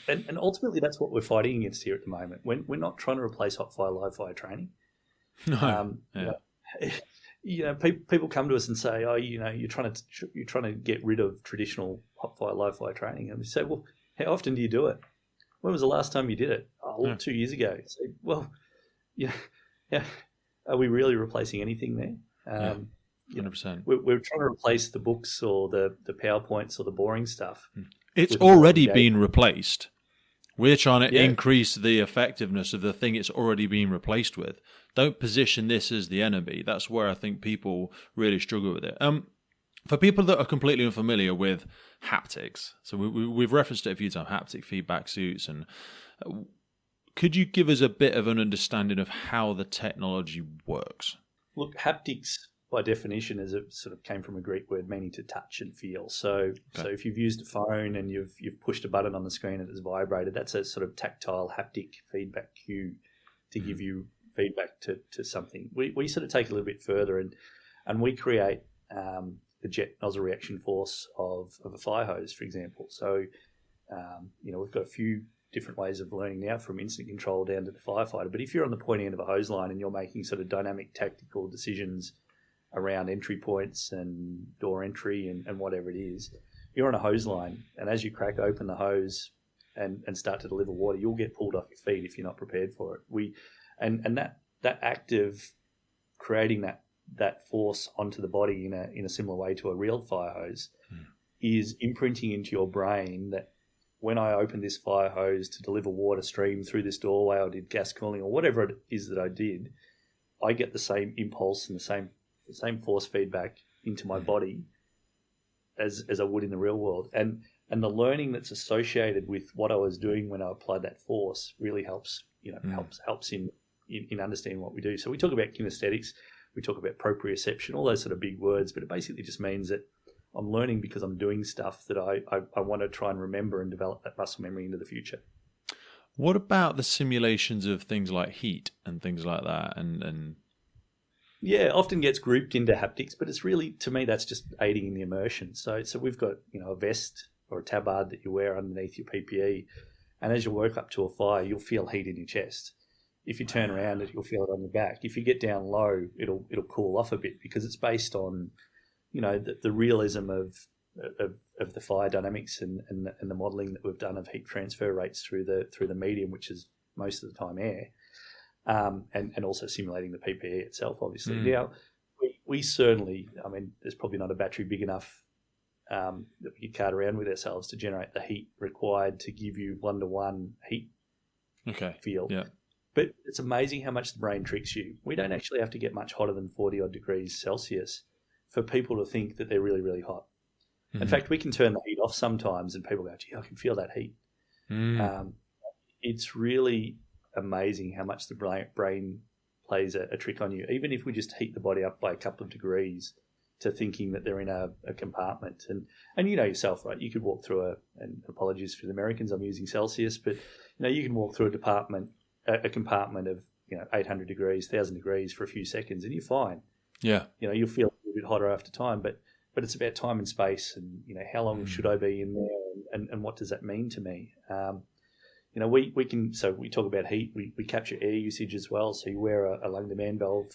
and ultimately that's what we're fighting against here at the moment. We're not trying to replace hot fire, live fire training. No. People come to us and say, you're trying to get rid of traditional hot fire, live fire training, and we say, well, how often do you do it? When was the last time you did it? 2 years ago. So, well, are we really replacing anything there? 100%. We're trying to replace the books or the PowerPoints or the boring stuff. It's already been replaced. We're trying to increase the effectiveness of the thing it's already been replaced with. Don't position this as the enemy. That's where I think people really struggle with it. For people that are completely unfamiliar with haptics, so we've referenced it a few times, haptic feedback suits, and could you give us a bit of an understanding of how the technology works? Look, haptics by definition is it sort of came from a Greek word meaning to touch and feel. So if you've used a phone and you've pushed a button on the screen and it's vibrated, that's a sort of tactile haptic feedback cue to give you feedback to something. We sort of take it a little bit further and we create the jet nozzle reaction force of a fire hose, for example. So we've got a few different ways of learning now, from instant control down to the firefighter. But if you're on the pointy end of a hose line and you're making sort of dynamic tactical decisions around entry points and door entry and whatever it is, you're on a hose line, and as you crack open the hose and start to deliver water, you'll get pulled off your feet if you're not prepared for it. And that act of creating that force onto the body in a similar way to a real fire hose is imprinting into your brain that when I open this fire hose to deliver water stream through this doorway, I did gas cooling or whatever it is that I did, I get the same impulse and the same force feedback into my body as I would in the real world. And the learning that's associated with what I was doing when I applied that force really helps, helps in understanding what we do. So we talk about kinesthetics. we talk about proprioception, all those sort of big words, but it basically just means that I'm learning because I'm doing stuff that I want to try and remember and develop that muscle memory into the future. What about the simulations of things like heat and things like that? And yeah, often gets grouped into haptics, but it's really, to me, that's just aiding in the immersion. So we've got, a vest or a tabard that you wear underneath your PPE, and as you work up to a fire, you'll feel heat in your chest. If you turn around, you'll feel it on your back. If you get down low, it'll cool off a bit, because it's based on, the realism of the fire dynamics and the modelling that we've done of heat transfer rates through the medium, which is most of the time air, and also simulating the PPE itself, obviously. Now, we certainly, there's probably not a battery big enough that we could cart around with ourselves to generate the heat required to give you one-to-one heat feel. Yeah. But it's amazing how much the brain tricks you. We don't actually have to get much hotter than 40-odd degrees Celsius for people to think that they're really, really hot. Mm-hmm. In fact, we can turn the heat off sometimes and people go, gee, I can feel that heat. It's really amazing how much the brain plays a trick on you, even if we just heat the body up by a couple of degrees to thinking that they're in a compartment. And you know yourself, right? You could walk through and apologies for the Americans, I'm using Celsius, but you can walk through a compartment of 800 degrees, 1,000 degrees for a few seconds, and you're fine. Yeah, you'll feel a little bit hotter after time, but it's about time and space, and how long should I be in there, and what does that mean to me? We can. So we talk about heat. We capture air usage as well. So you wear a lung demand valve.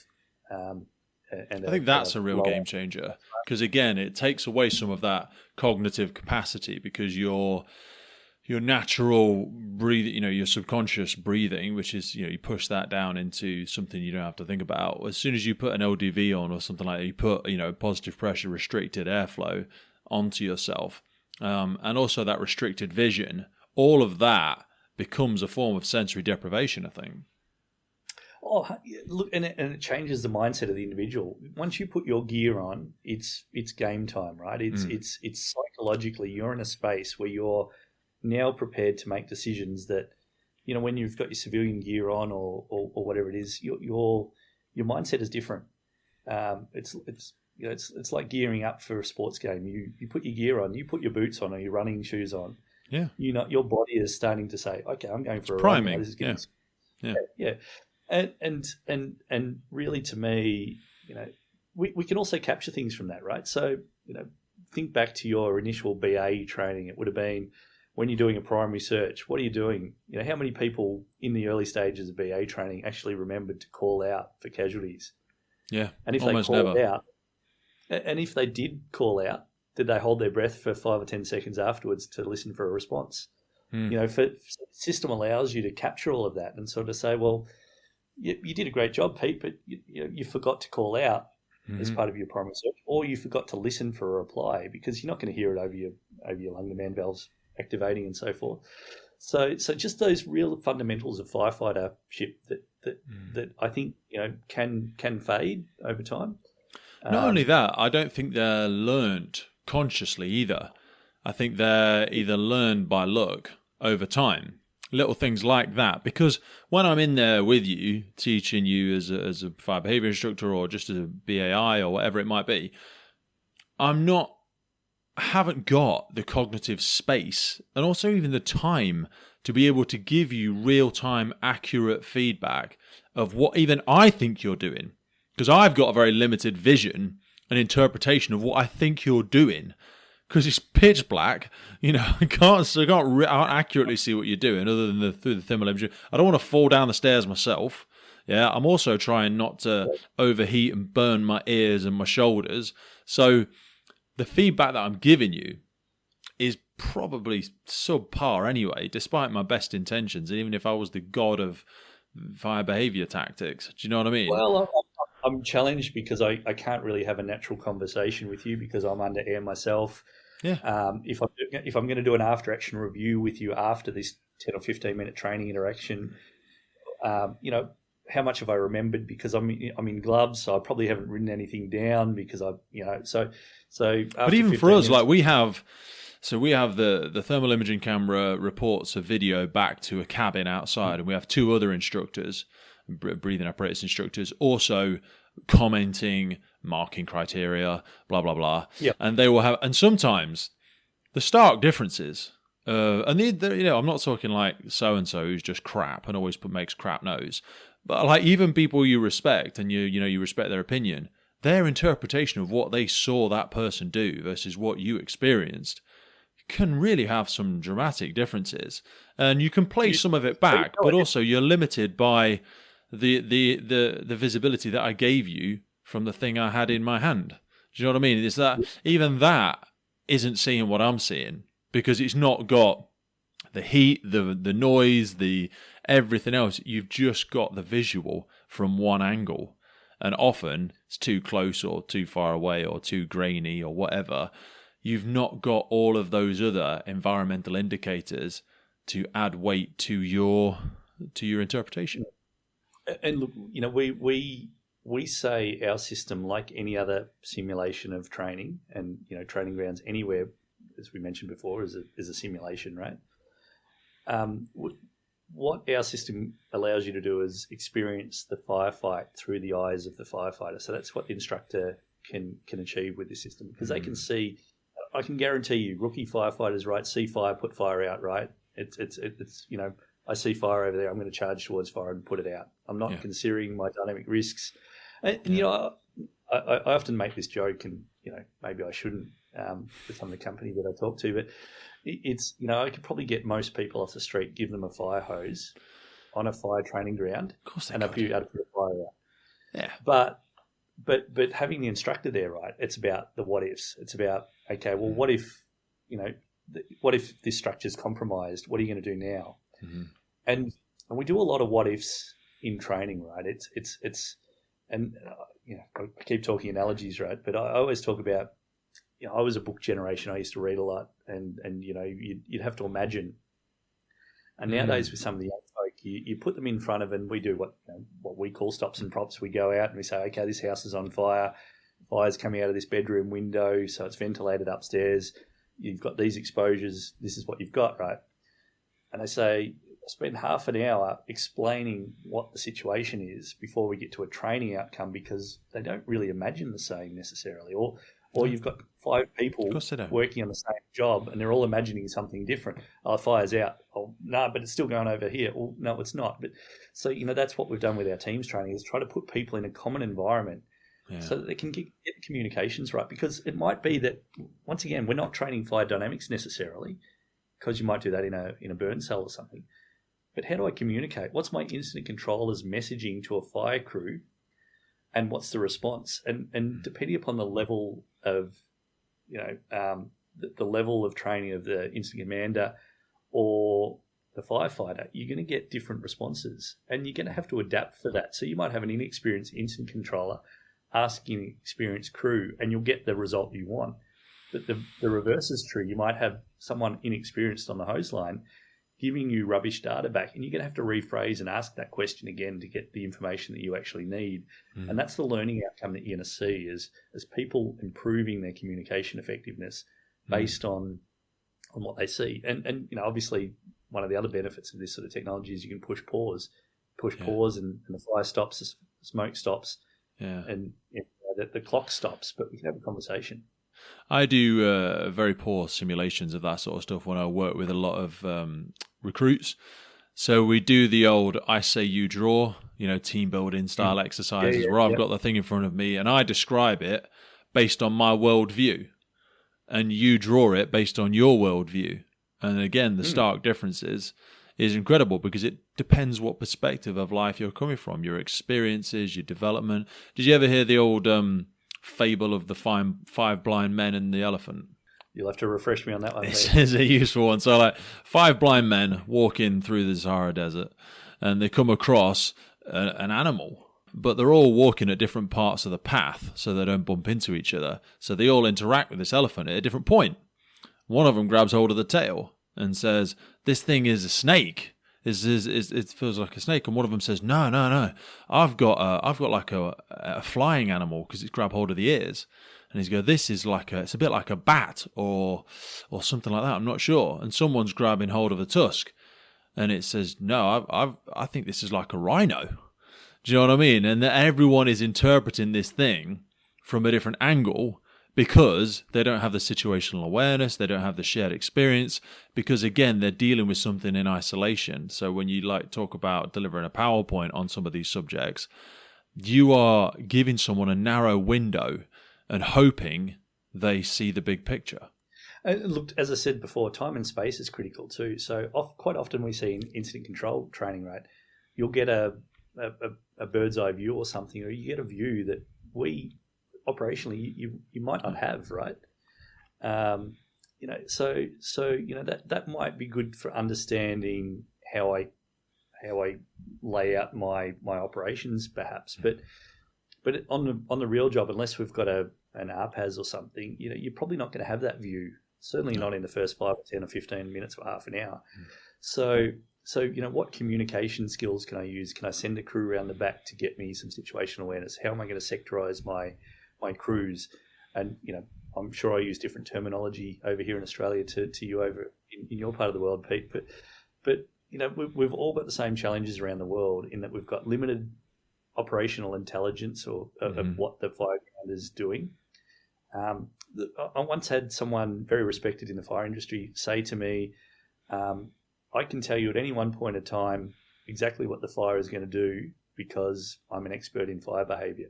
I think that's a real game changer, because again, it takes away some of that cognitive capacity, because your natural breathing, your subconscious breathing, which is, you push that down into something you don't have to think about. As soon as you put an LDV on or something like that, you put, positive pressure restricted airflow onto yourself. And also that restricted vision, all of that becomes a form of sensory deprivation, I think. Oh, look, and it changes the mindset of the individual. Once you put your gear on, it's game time, right? It's psychologically, you're in a space where you're now prepared to make decisions that, when you've got your civilian gear on or whatever it is, your mindset is different. It's like gearing up for a sports game. You put your gear on, you put your boots on or your running shoes on. Yeah. Your body is starting to say, okay, I'm going for a priming. Run. This is getting, yeah. And really, to me, we can also capture things from that, right? So, think back to your initial BA training. It would have been, when you're doing a primary search, what are you doing? How many people in the early stages of BA training actually remembered to call out for casualties? Yeah, and if almost they called never. out, and if they did call out, did they hold their breath for 5 or 10 seconds afterwards to listen for a response? The system allows you to capture all of that and sort of say, well, you did a great job, Pete, but you forgot to call out as part of your primary search, or you forgot to listen for a reply, because you're not going to hear it over your lung demand valves activating and so forth. So just those real fundamentals of firefightership that I think can fade over time. Not only that, I don't think they're learned consciously either. I think they're either learned by luck over time. Little things like that, because when I'm in there with you, teaching you as a fire behavior instructor or just as a BAI or whatever it might be, I haven't got the cognitive space and also even the time to be able to give you real-time accurate feedback of what even I think you're doing, because I've got a very limited vision and interpretation of what I think you're doing. Because it's pitch black, I can't accurately see what you're doing other than through the thermal imaging. I don't want to fall down the stairs myself. Yeah, I'm also trying not to overheat and burn my ears and my shoulders. So the feedback that I'm giving you is probably subpar anyway, despite my best intentions. And even if I was the god of fire behavior tactics, do you know what I mean? Well, I'm challenged because I can't really have a natural conversation with you because I'm under air myself. Yeah. If I'm going to do an after action review with you after this 10 or 15 minute training interaction, how much have I remembered? Because I'm in gloves, so I probably haven't written anything down because so. But even for us, like we have the thermal imaging camera reports a video back to a cabin outside, and we have 2 other instructors, breathing apparatus instructors, also commenting, marking criteria, blah, blah, blah. Yeah. And they will have, and sometimes the stark differences, and I'm not talking like so-and-so who's just crap and always makes crap notes, but like even people you respect and you respect their opinion, their interpretation of what they saw that person do versus what you experienced can really have some dramatic differences. And you can play some of it back, but also you're limited by the visibility that I gave you from the thing I had in my hand. Do you know what I mean? It's that even that isn't seeing what I'm seeing because it's not got the heat, the noise, the everything else. You've just got the visual from one angle. And often it's too close or too far away or too grainy or whatever. You've not got all of those other environmental indicators to add weight to your interpretation. And look, we say our system, like any other simulation of training, and training grounds anywhere, as we mentioned before, is a simulation, right? What our system allows you to do is experience the firefight through the eyes of the firefighter. So that's what the instructor can achieve with this system, because they can see. I can guarantee you, rookie firefighters, right? See fire, put fire out, right? It's I see fire over there. I'm going to charge towards fire and put it out. I'm not considering my dynamic risks. And, I often make this joke, and maybe I shouldn't with some of the company that I talk to, but it's I could probably get most people off the street, give them a fire hose on a fire training ground, of course, and I'd be able to put a fire out. Yeah, but having the instructor there, right? It's about the what ifs. It's about, okay, well, what if what if this structure's compromised? What are you going to do now? Mm-hmm. And we do a lot of what ifs in training, right? I keep talking analogies, right? But I always talk about, I was a book generation. I used to read a lot, and you'd have to imagine. And nowadays, with some of the young folk, you put them in front of, and we do what we call stops and props. We go out and we say, okay, this house is on fire. Fire's coming out of this bedroom window, so it's ventilated upstairs. You've got these exposures. This is what you've got, right? And I say, spend half an hour explaining what the situation is before we get to a training outcome, because they don't really imagine the same necessarily. Or you've got 5 people working on the same job and they're all imagining something different. Oh, fire's out. Oh, no, but it's still going over here. Well, no, it's not. But so, that's what we've done with our teams training, is try to put people in a common environment so that they can get the communications right. Because it might be that, once again, we're not training fire dynamics necessarily, because you might do that in a burn cell or something. But how do I communicate? What's my incident controller's messaging to a fire crew, and what's the response? And depending upon the level of, the level of training of the incident commander or the firefighter, you're going to get different responses, and you're going to have to adapt for that. So you might have an inexperienced incident controller asking an experienced crew, and you'll get the result you want. But the reverse is true. You might have someone inexperienced on the hose line giving you rubbish data back, and you're going to have to rephrase and ask that question again to get the information that you actually need. And that's the learning outcome that you're going to see is people improving their communication effectiveness based on what they see. And obviously one of the other benefits of this sort of technology is you can push pause, and the fire stops, the smoke stops, and the clock stops, but we can have a conversation. I do very poor simulations of that sort of stuff when I work with a lot of recruits. So we do the old I say you draw, team building style exercises where I've got the thing in front of me and I describe it based on my worldview, and you draw it based on your worldview. And again, the stark differences is incredible because it depends what perspective of life you're coming from, your experiences, your development. Did you ever hear the old fable of the 5 blind men and the elephant? You'll have to refresh me on that one. This is a useful one. So 5 blind men walking through the Sahara Desert, and they come across an animal, but they're all walking at different parts of the path so they don't bump into each other. So they all interact with this elephant at a different point. One of them grabs hold of the tail and says, "This thing is a snake. It feels like a snake." And one of them says, No. I've got like a flying animal because it's grabbed hold of the ears. And he's go, "This is it's a bit like a bat or something like that. I'm not sure." And someone's grabbing hold of the tusk, and it says, "No, I think this is like a rhino." Do you know what I mean? And that everyone is interpreting this thing from a different angle because they don't have the situational awareness, they don't have the shared experience, because again, they're dealing with something in isolation. So when you talk about delivering a PowerPoint on some of these subjects, you are giving someone a narrow window and hoping they see the big picture. Look, as I said before, time and space is critical too. So quite often we see in incident control training, right, you'll get a bird's eye view or something, or you get a view that we operationally you might not have, right? So that might be good for understanding how I lay out my operations, perhaps. But on the real job, unless we've got an RPAS or something, you're probably not going to have that view. Certainly not in the first 5 or 10 or 15 minutes or half an hour. So what communication skills can I use? Can I send a crew around the back to get me some situational awareness? How am I going to sectorize my crews? And I'm sure I use different terminology over here in Australia to you over in your part of the world, Pete. But we've all got the same challenges around the world in that we've got limited operational intelligence of what the fireground is doing. I once had someone very respected in the fire industry say to me, I can tell you at any one point in time exactly what the fire is going to do because I'm an expert in fire behaviour.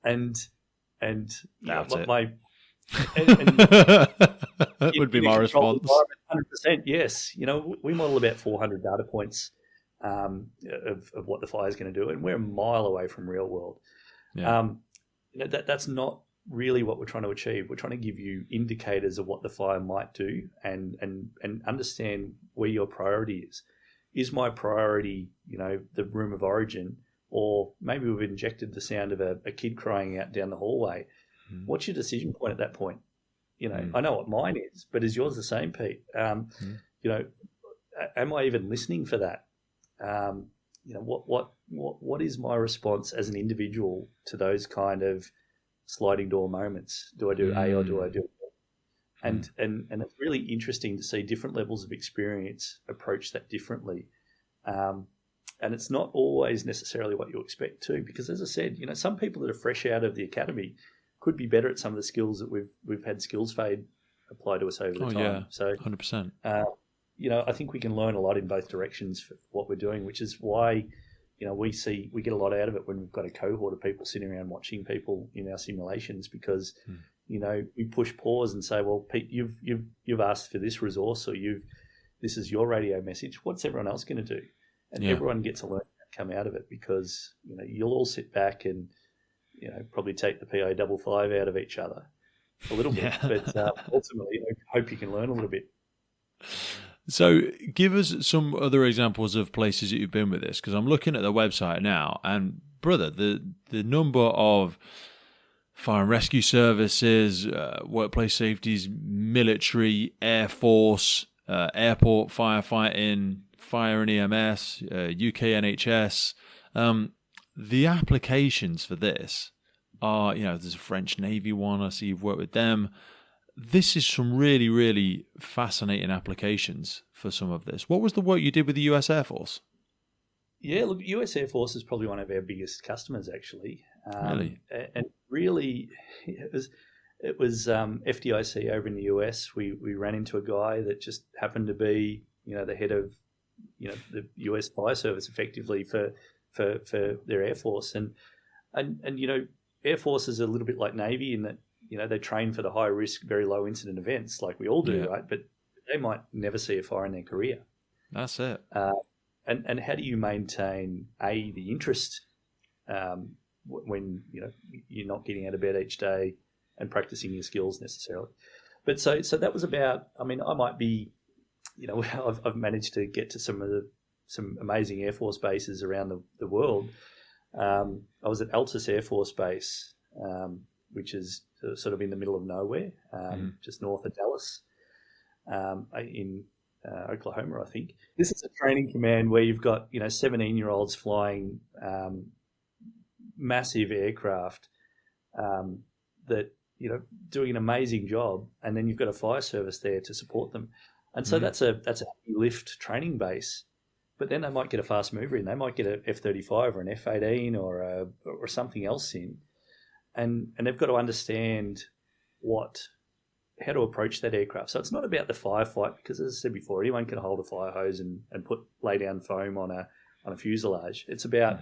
And that's it. That would be my response. 100%, yes. We model about 400 data points of what the fire is going to do, and we're a mile away from real world. Yeah. That's not really what we're trying to achieve. We're trying to give you indicators of what the fire might do and understand where your priority is. Is my priority, the room of origin, or maybe we've injected the sound of a kid crying out down the hallway? What's your decision point at that point? I know what mine is, but is yours the same, Pete? Am I even listening for that? What is my response as an individual to those kind of sliding door moments? Do I do A or do I do B? And it's really interesting to see different levels of experience approach that differently. And it's not always necessarily what you expect too, because as I said, some people that are fresh out of the academy could be better at some of the skills that we've had skills fade apply to us over the time. Yeah, so 100%. I think we can learn a lot in both directions for what we're doing, which is why we get a lot out of it when we've got a cohort of people sitting around watching people in our simulations, because we push pause and say, well, Pete, you've asked for this resource, or this is your radio message. What's everyone else going to do? And everyone gets a learning outcome out of it, because you'll all sit back and probably take the PI 55 out of each other a little bit, but ultimately I hope you can learn a little bit. So give us some other examples of places that you've been with this, because I'm looking at the website now, and brother, the number of fire and rescue services, workplace safeties, military, Air Force, airport firefighting, fire and EMS, UK NHS, the applications for this are, there's a French Navy one, I see you've worked with them. This is some really, really fascinating applications for some of this. What was the work you did with the US Air Force? Yeah, look, US Air Force is probably one of our biggest customers, actually. Really? And really, it was FDIC over in the US. We ran into a guy that just happened to be, the head of, the US Fire Service, effectively for their Air Force, and Air Force is a little bit like Navy in that they train for the high risk, very low incident events like we all do, right? But they might never see a fire in their career. That's it. And how do you maintain the interest when you're not getting out of bed each day and practicing your skills necessarily? But so that was about. I mean, I might be, I've managed to get to some amazing Air Force bases around the world. I was at Altus Air Force Base, which is sort of in the middle of nowhere, just north of Dallas, in Oklahoma, I think. This is a training command where you've got 17-year-olds flying massive aircraft that doing an amazing job, and then you've got a fire service there to support them, and so that's a heavy lift training base. but then they might get a fast mover in. They might get a F-35 or an F-18 or something else in, and they've got to understand how to approach that aircraft. So it's not about the firefight, because as I said before, anyone can hold a fire hose and lay down foam on a fuselage. It's about,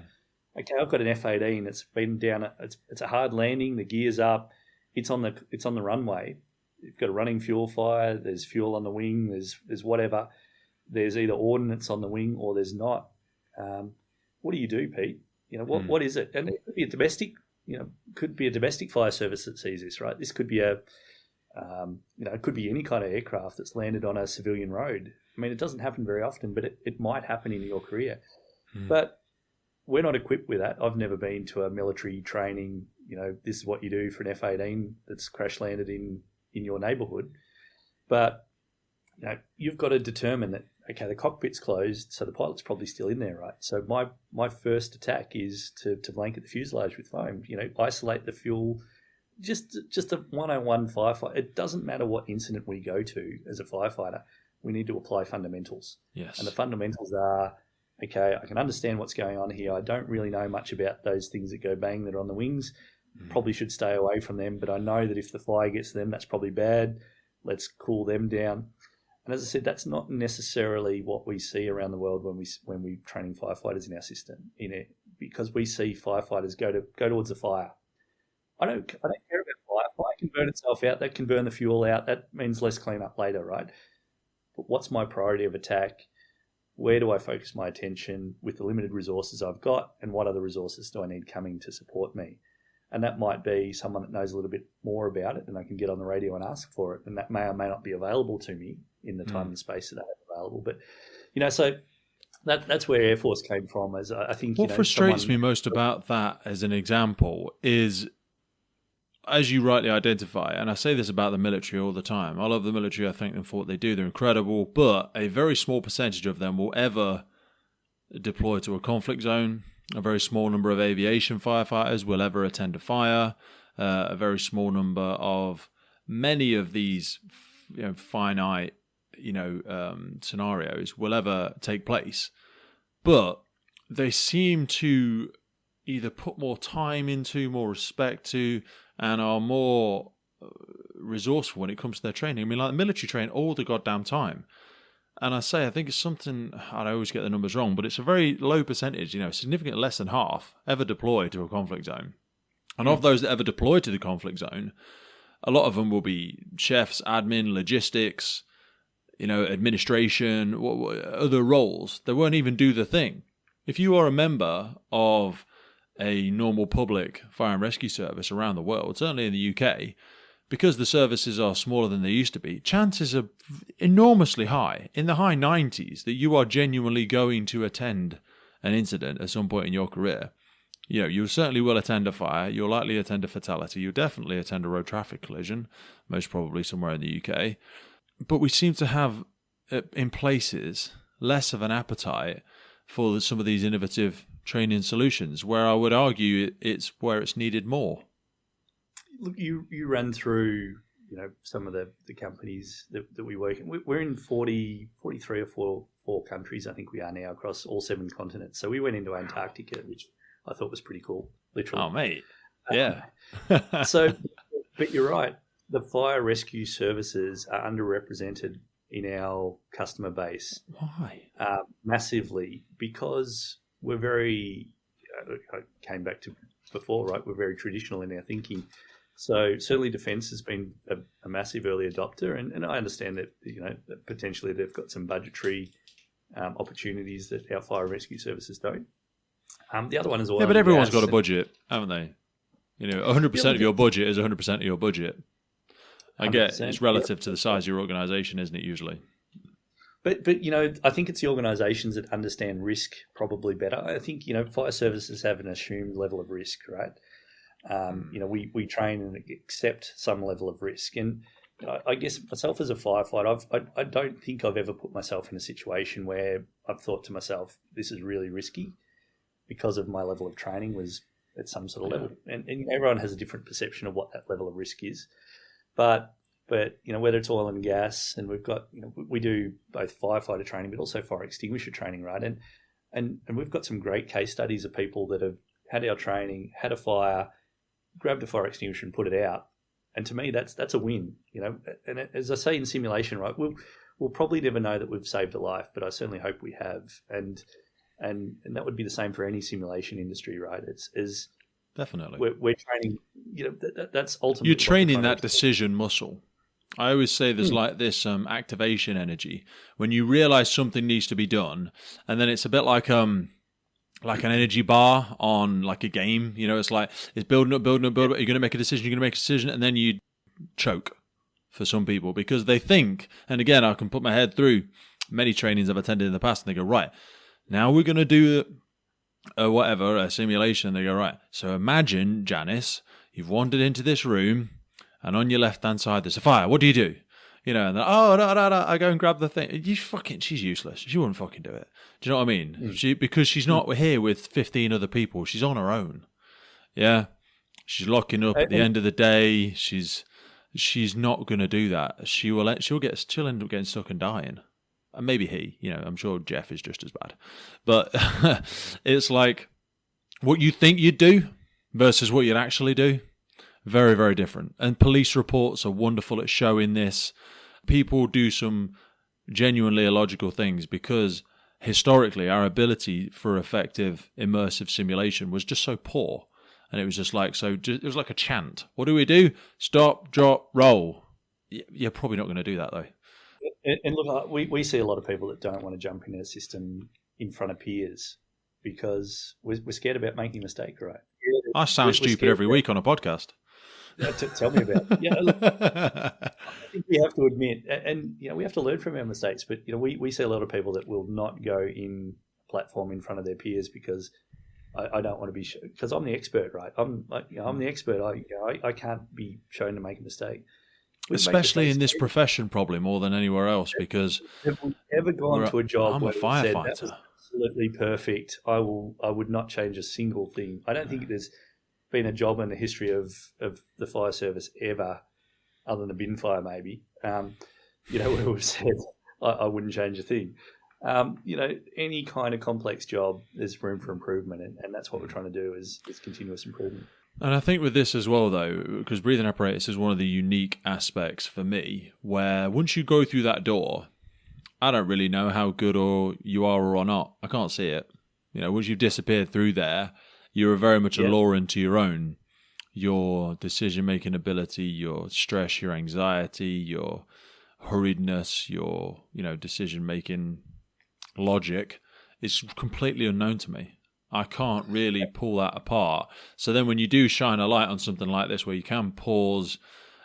okay, I've got an F-18. It's been down. It's a hard landing. The gear's up. It's on the runway. You've got a running fuel fire. There's fuel on the wing. There's whatever. There's either ordnance on the wing or there's not. What do you do, Pete? What is it? And it could be a domestic. Could be a domestic fire service that sees this, right? This could be it could be any kind of aircraft that's landed on a civilian road. I mean, it doesn't happen very often, but it might happen in your career. But we're not equipped with that. I've never been to a military training. This is what you do for an F-18 that's crash landed in your neighbourhood. But you've got to determine that, okay, the cockpit's closed, so the pilot's probably still in there, right? So my first attack is to blanket the fuselage with foam. Isolate the fuel. Just a 101 firefight. It doesn't matter what incident we go to as a firefighter. We need to apply fundamentals. Yes. And the fundamentals are, okay, I can understand what's going on here. I don't really know much about those things that go bang that are on the wings. Probably should stay away from them, but I know that if the fire gets to them, that's probably bad. Let's cool them down. And as I said, that's not necessarily what we see around the world when we're training firefighters in our system. Because we see firefighters go towards the fire. I don't care about fire. Fire can burn itself out. That can burn the fuel out. That means less cleanup later, right? But what's my priority of attack? Where do I focus my attention with the limited resources I've got, and what other resources do I need coming to support me? And that might be someone that knows a little bit more about it, and I can get on the radio and ask for it, and that may or may not be available to me in the time and space that I have available. But, so that's where Air Force came from. As I think, what frustrates me most about that, as an example, is, as you rightly identify, and I say this about the military all the time, I love the military, I thank them for what they do, they're incredible, but a very small percentage of them will ever deploy to a conflict zone. A very small number of aviation firefighters will ever attend a fire. A very small number of many of these finite scenarios will ever take place. But they seem to either put more time into, more respect to, and are more resourceful when it comes to their training. I mean, like the military train all the goddamn time. And I think it's something, I always get the numbers wrong, but it's a very low percentage, significantly less than half, ever deploy to a conflict zone. And of those that ever deploy to the conflict zone, a lot of them will be chefs, admin, logistics, administration, other roles. They won't even do the thing. If you are a member of a normal public fire and rescue service around the world, certainly in the UK, because the services are smaller than they used to be, chances are enormously high, in the high 90s, that you are genuinely going to attend an incident at some point in your career. You certainly will attend a fire, you'll likely attend a fatality, you'll definitely attend a road traffic collision, most probably somewhere in the UK. But we seem to have, in places, less of an appetite for some of these innovative training solutions, where I would argue it's where it's needed more. Look, you run through, some of the companies that we work in. We're in 43 or 4 countries, I think we are now, across all 7 continents. So we went into Antarctica, which I thought was pretty cool, literally. Oh, mate. Yeah. But you're right. The fire rescue services are underrepresented in our customer base. Why? Massively, because we're very, I came back to before, right? We're very traditional in our thinking. So certainly defence has been a massive early adopter, and I understand that, that potentially they've got some budgetary opportunities that our fire rescue services don't. The other one is oil. Yeah, but everyone's got a budget, haven't they? 100% of your budget is 100% of your budget. I get it's relative to the size of your organisation, isn't it, usually? But I think it's the organisations that understand risk probably better. I think, fire services have an assumed level of risk, right? We train and accept some level of risk. And I guess myself as a firefighter, I don't think I've ever put myself in a situation where I've thought to myself, this is really risky, because of my level of training was at some sort of level. And everyone has a different perception of what that level of risk is. But But, whether it's oil and gas, and we've got, we do both firefighter training, but also fire extinguisher training, right? And we've got some great case studies of people that have had our training, had a fire, grabbed a fire extinguisher and put it out. And to me, that's a win, And as I say in simulation, right, we'll probably never know that we've saved a life, but I certainly hope we have. And that would be the same for any simulation industry, right? It's definitely we're training. That's ultimately you're training that decision muscle. I always say there's like this activation energy when you realize something needs to be done, and then it's a bit like an energy bar on like a game. It's like it's building up. You're going to make a decision, and then you choke for some people because they think. And again, I can put my head through many trainings I've attended in the past, and they go, right, now we're going to do a simulation. And they go, right, so imagine, Janice, you've wandered into this room. And on your left-hand side, there's a fire. What do you do? And then, no, I go and grab the thing. She's useless. She wouldn't fucking do it. Do you know what I mean? Because she's not here with 15 other people. She's on her own. Yeah. She's locking up at the end of the day. She's not going to do that. She'll end up getting stuck and dying. And maybe he, I'm sure Jeff is just as bad. But it's like what you think you'd do versus what you'd actually do. Very, very different. And police reports are wonderful at showing this. People do some genuinely illogical things because historically our ability for effective immersive simulation was just so poor. And it was just like, it was like a chant. What do we do? Stop, drop, roll. You're probably not going to do that though. And look, we see a lot of people that don't want to jump in a system in front of peers because we're scared about making a mistake, right? I sound stupid every week on a podcast. Tell me about it. Look, I think we have to admit, and we have to learn from our mistakes. But we see a lot of people that will not go in platform in front of their peers because I don't want to be because I'm the expert, right? I'm the expert. I can't be shown to make a mistake. Especially in this profession, probably more than anywhere else, because have we ever gone to a job I'm a where firefighter. Said, that was absolutely perfect. I would not change a single thing. I don't think there's been a job in the history of the fire service ever, other than a bin fire maybe, where we've said I wouldn't change a thing. Any kind of complex job, there's room for improvement, and that's what we're trying to do is continuous improvement. And I think with this as well, though, because breathing apparatus is one of the unique aspects for me, where once you go through that door, I don't really know how good you are or not. I can't see it. Once you've disappeared through there, you're very much a law into your own. Your decision-making ability, your stress, your anxiety, your hurriedness, your decision-making logic is completely unknown to me. I can't really pull that apart. So then when you do shine a light on something like this where you can pause,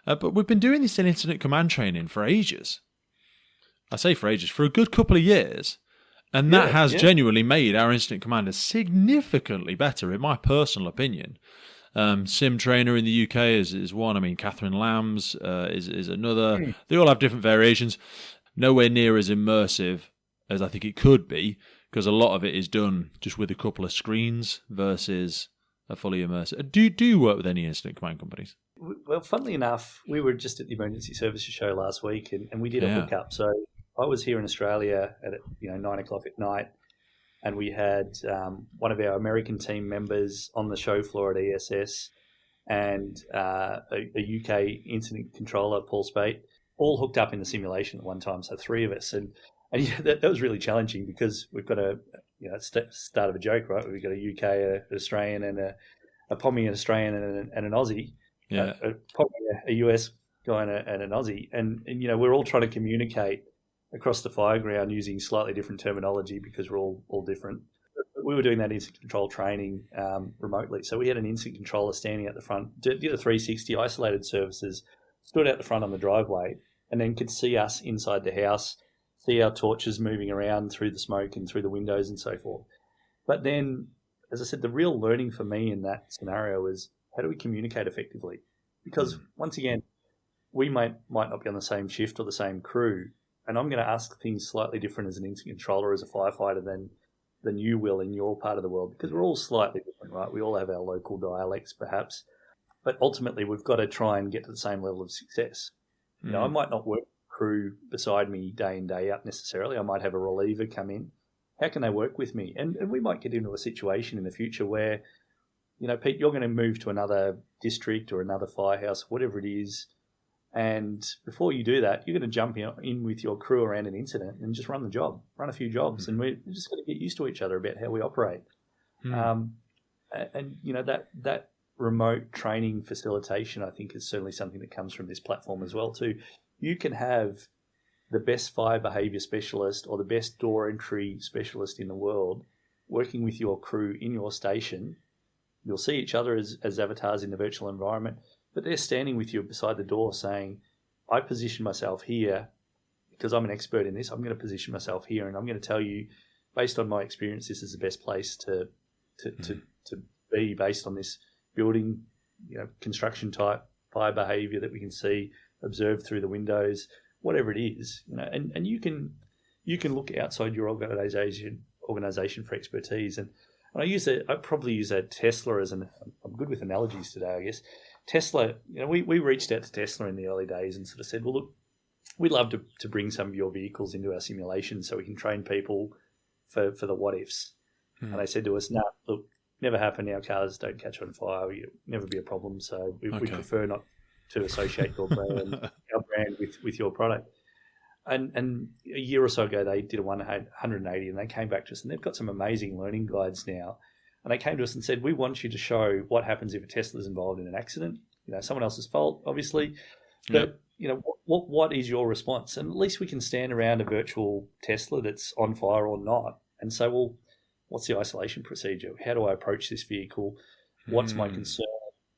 but we've been doing this in incident command training for ages. I say for ages, for a good couple of years. And that has genuinely made our incident commanders significantly better, in my personal opinion. Sim Trainer in the UK is one. I mean, Catherine Lamb's is another. They all have different variations. Nowhere near as immersive as I think it could be, because a lot of it is done just with a couple of screens versus a fully immersive. Do you work with any incident command companies? Well, funnily enough, we were just at the emergency services show last week, and we did a hookup. So I was here in Australia at 9:00 at night, and we had one of our American team members on the show floor at ESS, and a UK incident controller, Paul Spate, all hooked up in the simulation at one time. So three of us, and that was really challenging because we've got start of a joke, right? We've got a UK, an Australian, and a Pommy, an Australian, and an Aussie. Yeah, a US guy and an Aussie, and we're all trying to communicate across the fireground using slightly different terminology because we're all different. We were doing that incident control training remotely, so we had an incident controller standing at the front, did a 360, isolated services, stood out the front on the driveway, and then could see us inside the house, see our torches moving around through the smoke and through the windows and so forth. But then, as I said, the real learning for me in that scenario is how do we communicate effectively? Because once again, we might not be on the same shift or the same crew, and I'm going to ask things slightly different as an incident controller, as a firefighter than you will in your part of the world, because we're all slightly different, right? We all have our local dialects perhaps, but ultimately we've got to try and get to the same level of success. You know, I might not work crew beside me day in, day out necessarily. I might have a reliever come in. How can they work with me? And we might get into a situation in the future where, you know, Pete, you're going to move to another district or another firehouse, whatever it is. And before you do that, you're going to jump in with your crew around an incident and just run the job, run a few jobs. And we're just going to get used to each other about how we operate. And, you know, that remote training facilitation, I think, is certainly something that comes from this platform as well, too. You can have the best fire behaviour specialist or the best door entry specialist in the world working with your crew in your station. You'll see each other as avatars in the virtual environment, but they're standing with you beside the door saying, I position myself here because I'm an expert in this. I'm going to position myself here, and I'm going to tell you, based on my experience, this is the best place to be based on this building, you know, construction type fire behaviour that we can see, observe through the windows, whatever it is, you know, and you can look outside your organisation for expertise. And I probably use a Tesla as I'm good with analogies today, I guess. Tesla, you know, we reached out to Tesla in the early days and sort of said, well, look, we'd love to bring some of your vehicles into our simulation so we can train people for the what ifs. And they said to us, no, look, never happen. Our cars don't catch on fire. You'll never be a problem. So we prefer not to associate our brand with your product. And a year or so ago, they did a 180, and they came back to us, and they've got some amazing learning guides now. And they came to us and said, we want you to show what happens if a Tesla's involved in an accident. You know, someone else's fault, obviously. But, you know, what is your response? And at least we can stand around a virtual Tesla that's on fire or not and say, well, what's the isolation procedure? How do I approach this vehicle? What's my concern?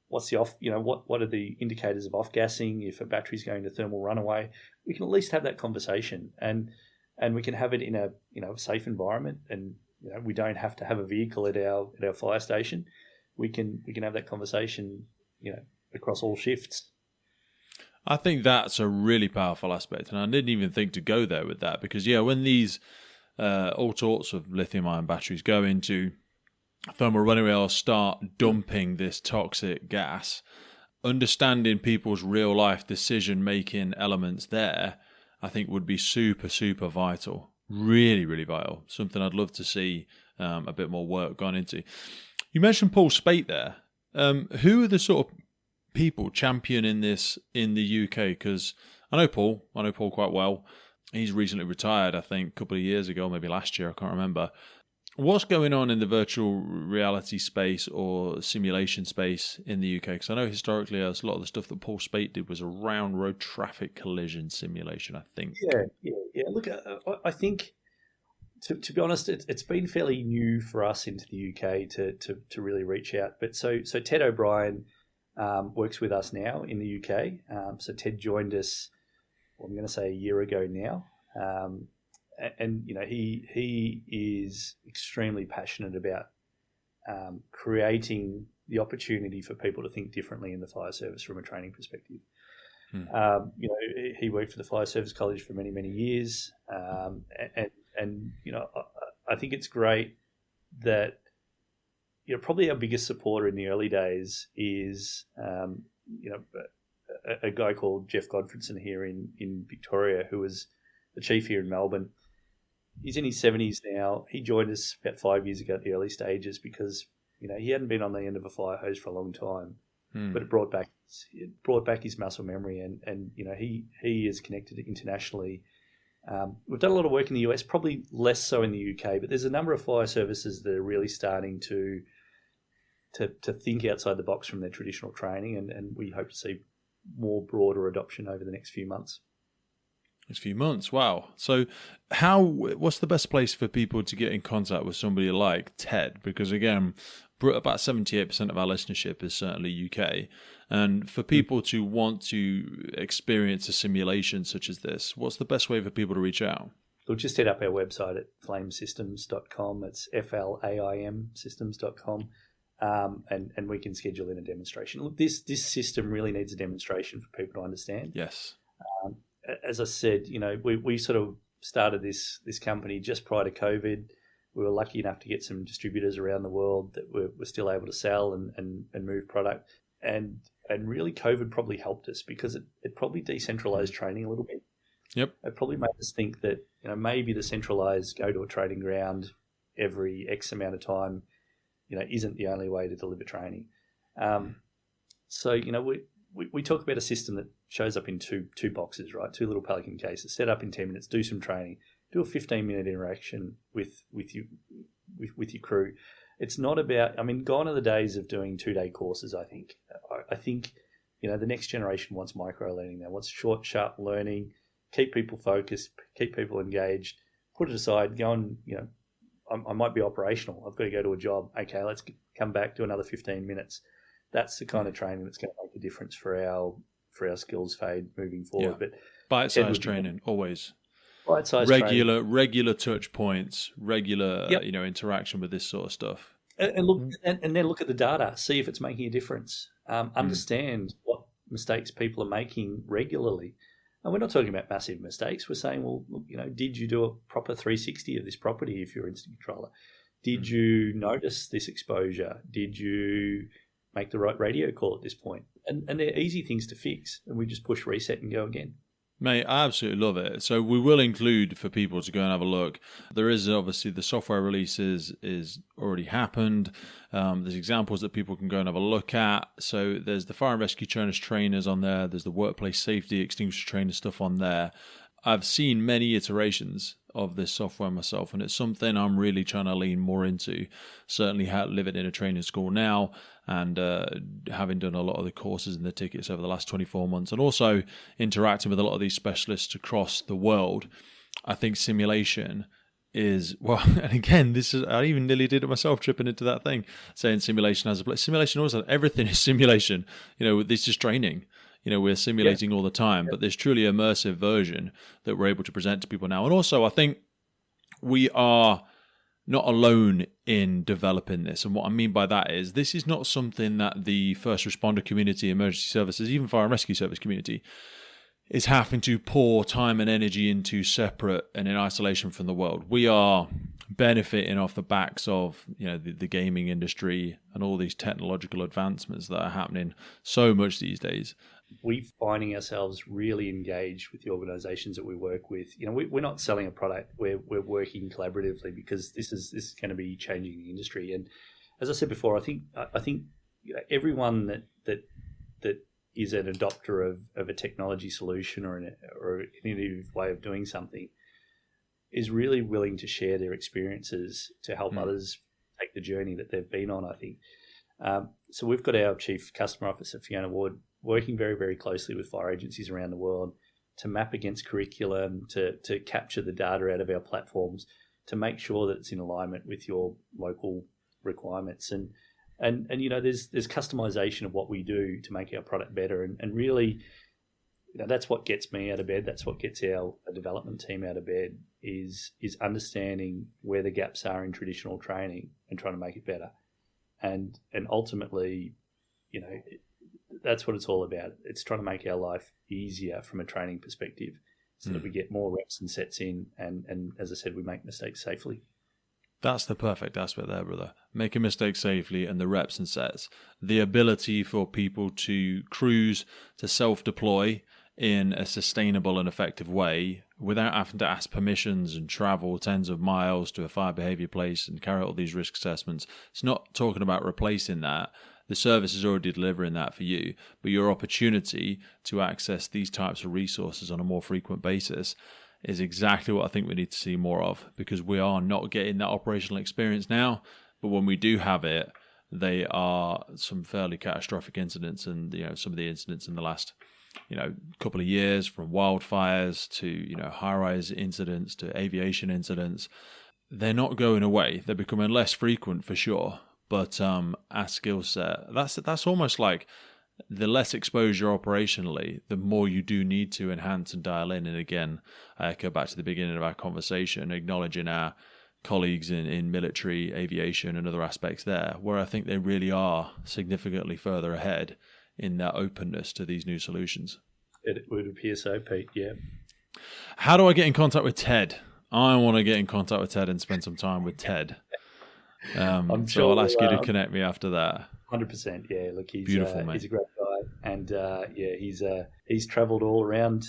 What's the what are the indicators of off-gassing if a battery's going to thermal runaway? We can at least have that conversation, and we can have it in a safe environment, and you know, we don't have to have a vehicle at our fire station. We can have that conversation, you know, across all shifts. I think that's a really powerful aspect, and I didn't even think to go there with that because when these all sorts of lithium-ion batteries go into thermal runaway or start dumping this toxic gas, understanding people's real-life decision-making elements there, I think would be super, super vital. Really, really vital. Something I'd love to see a bit more work gone into. You mentioned Paul Spate there. Who are the sort of people championing this in the UK? Because I know Paul quite well. He's recently retired, I think, a couple of years ago, maybe last year, I can't remember. What's going on in the virtual reality space or simulation space in the UK? Because I know historically a lot of the stuff that Paul Spate did was around road traffic collision simulation, I think. Yeah. Look, I think, to be honest, it's been fairly new for us into the UK to really reach out. But so Ted O'Brien works with us now in the UK. So Ted joined us, I'm going to say a year ago now. And you know, he is extremely passionate about creating the opportunity for people to think differently in the fire service from a training perspective. You know, he worked for the Fire Service College for many, many years, and you know, I think it's great that, you know, probably our biggest supporter in the early days is you know, a guy called Jeff Godfredson here in Victoria, who was the chief here in Melbourne. He's in his 70s now. He joined us about 5 years ago at the early stages because, you know, he hadn't been on the end of a fire hose for a long time, but it brought back his muscle memory, and you know, he is connected internationally. We've done a lot of work in the US, probably less so in the UK, but there's a number of fire services that are really starting to think outside the box from their traditional training, and we hope to see more broader adoption over the next few months. Next few months, wow. So what's the best place for people to get in contact with somebody like Ted? Because again, about 78% of our listenership is certainly UK. And for people to want to experience a simulation such as this, what's the best way for people to reach out? We'll just hit up our website at flaimsystems.com. It's FLAIM systems.com. And we can schedule in a demonstration. Look, this system really needs a demonstration for people to understand. Yes. As I said, you know, we sort of started this company just prior to COVID. We were lucky enough to get some distributors around the world that were still able to sell and move product. And And really COVID probably helped us because it probably decentralized training a little bit. Yep. It probably made us think that, maybe the centralized go to a training ground every X amount of time, isn't the only way to deliver training. So, we talk about a system that shows up in two boxes, right? Two little Pelican cases, set up in 10 minutes, do some training, do a 15-minute interaction with your crew. It's not about, gone are the days of doing 2-day courses, I think. I think, the next generation wants micro-learning now, wants short, sharp learning, keep people focused, keep people engaged, put it aside, go and, I might be operational. I've got to go to a job. Okay, let's come back, do another 15 minutes. That's the kind of training that's going to make a difference for our skills fade moving forward. Yeah. But bite-sized training, always. Bite-sized regular touch points, regular Yep. Interaction with this sort of stuff. And look, and then look at the data, see if it's making a difference. Understand what mistakes people are making regularly. And we're not talking about massive mistakes. We're saying, well, look, did you do a proper 360 of this property if you're an instant controller? Did you notice this exposure? Did you make the right radio call at this point? And they're easy things to fix. And we just push reset and go again. Mate, I absolutely love it. So we will include for people to go and have a look. There is obviously the software releases is already happened. There's examples that people can go and have a look at. So there's the fire and rescue trainers on there. There's the workplace safety extinguisher trainer stuff on there. I've seen many iterations of this software myself, and it's something I'm really trying to lean more into. Certainly living in a training school now, and having done a lot of the courses and the tickets over the last 24 months, and also interacting with a lot of these specialists across the world, I think simulation is, well, and again, I even nearly did it myself, tripping into that thing, saying simulation has a place. Simulation also, everything is simulation. This is training. We're simulating all the time, but there's truly immersive version that we're able to present to people now. And also, I think we are not alone in developing this. And what I mean by that is this is not something that the first responder community, emergency services, even fire and rescue service community is having to pour time and energy into separate and in isolation from the world. We are benefiting off the backs of the gaming industry and all these technological advancements that are happening so much these days. We're finding ourselves really engaged with the organisations that we work with. We're not selling a product; we're working collaboratively because this is going to be changing the industry. And as I said before, I think everyone that is an adopter of a technology solution or an innovative way of doing something is really willing to share their experiences to help others take the journey that they've been on, I think. So we've got our Chief Customer Officer, Fiona Ward, working very, very closely with fire agencies around the world to map against curriculum, to capture the data out of our platforms, to make sure that it's in alignment with your local requirements. And there's customization of what we do to make our product better. And really, that's what gets me out of bed. That's what gets our development team out of bed is understanding where the gaps are in traditional training and trying to make it better. And ultimately, that's what it's all about. It's trying to make our life easier from a training perspective so that we get more reps and sets in. And as I said, we make mistakes safely. That's the perfect aspect there, brother. Making mistakes safely and the reps and sets. The ability for people to cruise, to self-deploy in a sustainable and effective way without having to ask permissions and travel tens of miles to a fire behaviour place and carry out all these risk assessments. It's not talking about replacing that. The service is already delivering that for you, but your opportunity to access these types of resources on a more frequent basis is exactly what I think we need to see more of, because we are not getting that operational experience now, but when we do have it, they are some fairly catastrophic incidents, and some of the incidents in the last couple of years, from wildfires to high-rise incidents to aviation incidents, they're not going away. They're becoming less frequent for sure, but our skill set, that's almost like the less exposure operationally, the more you do need to enhance and dial in. And again, I echo back to the beginning of our conversation, acknowledging our colleagues in military, aviation and other aspects there, where I think they really are significantly further ahead in their openness to these new solutions. It would appear so, Pete, yeah. How do I get in contact with Ted? I want to get in contact with Ted and spend some time with Ted. So I'll ask you to connect me after that. 100%. Yeah, look, Beautiful, mate. he's a great guy, and he's travelled all around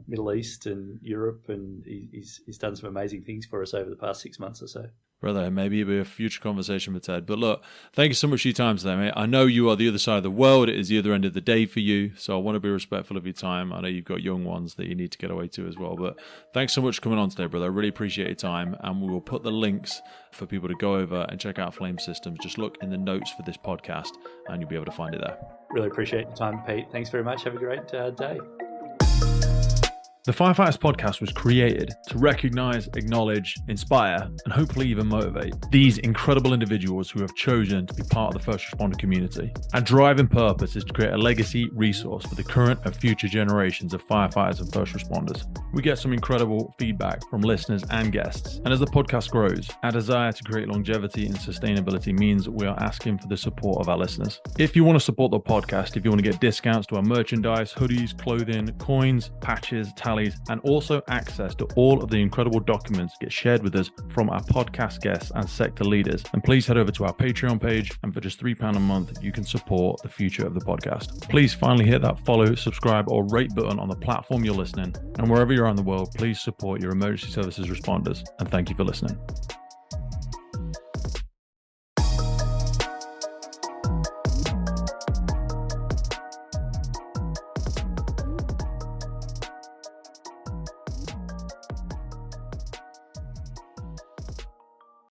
Middle East and Europe, and he's done some amazing things for us over the past 6 months or so. Brother, maybe it'll be a future conversation with Ted. But look, thank you so much for your time today, mate. I know you are the other side of the world. It is the other end of the day for you. So I want to be respectful of your time. I know you've got young ones that you need to get away to as well. But thanks so much for coming on today, brother. I really appreciate your time. And we will put the links for people to go over and check out FLAIM Systems. Just look in the notes for this podcast and you'll be able to find it there. Really appreciate your time, Pete. Thanks very much. Have a great day. The Firefighters podcast was created to recognize, acknowledge, inspire, and hopefully even motivate these incredible individuals who have chosen to be part of the first responder community. Our drive and purpose is to create a legacy resource for the current and future generations of firefighters and first responders. We get some incredible feedback from listeners and guests. And as the podcast grows, our desire to create longevity and sustainability means we are asking for the support of our listeners. If you want to support the podcast, if you want to get discounts to our merchandise, hoodies, clothing, coins, patches, tallies, and also access to all of the incredible documents get shared with us from our podcast guests and sector leaders, then please head over to our Patreon page, and for just £3 a month, you can support the future of the podcast. Please finally hit that follow, subscribe, or rate button on the platform you're listening, and wherever you're in the world, please support your emergency services responders, and thank you for listening.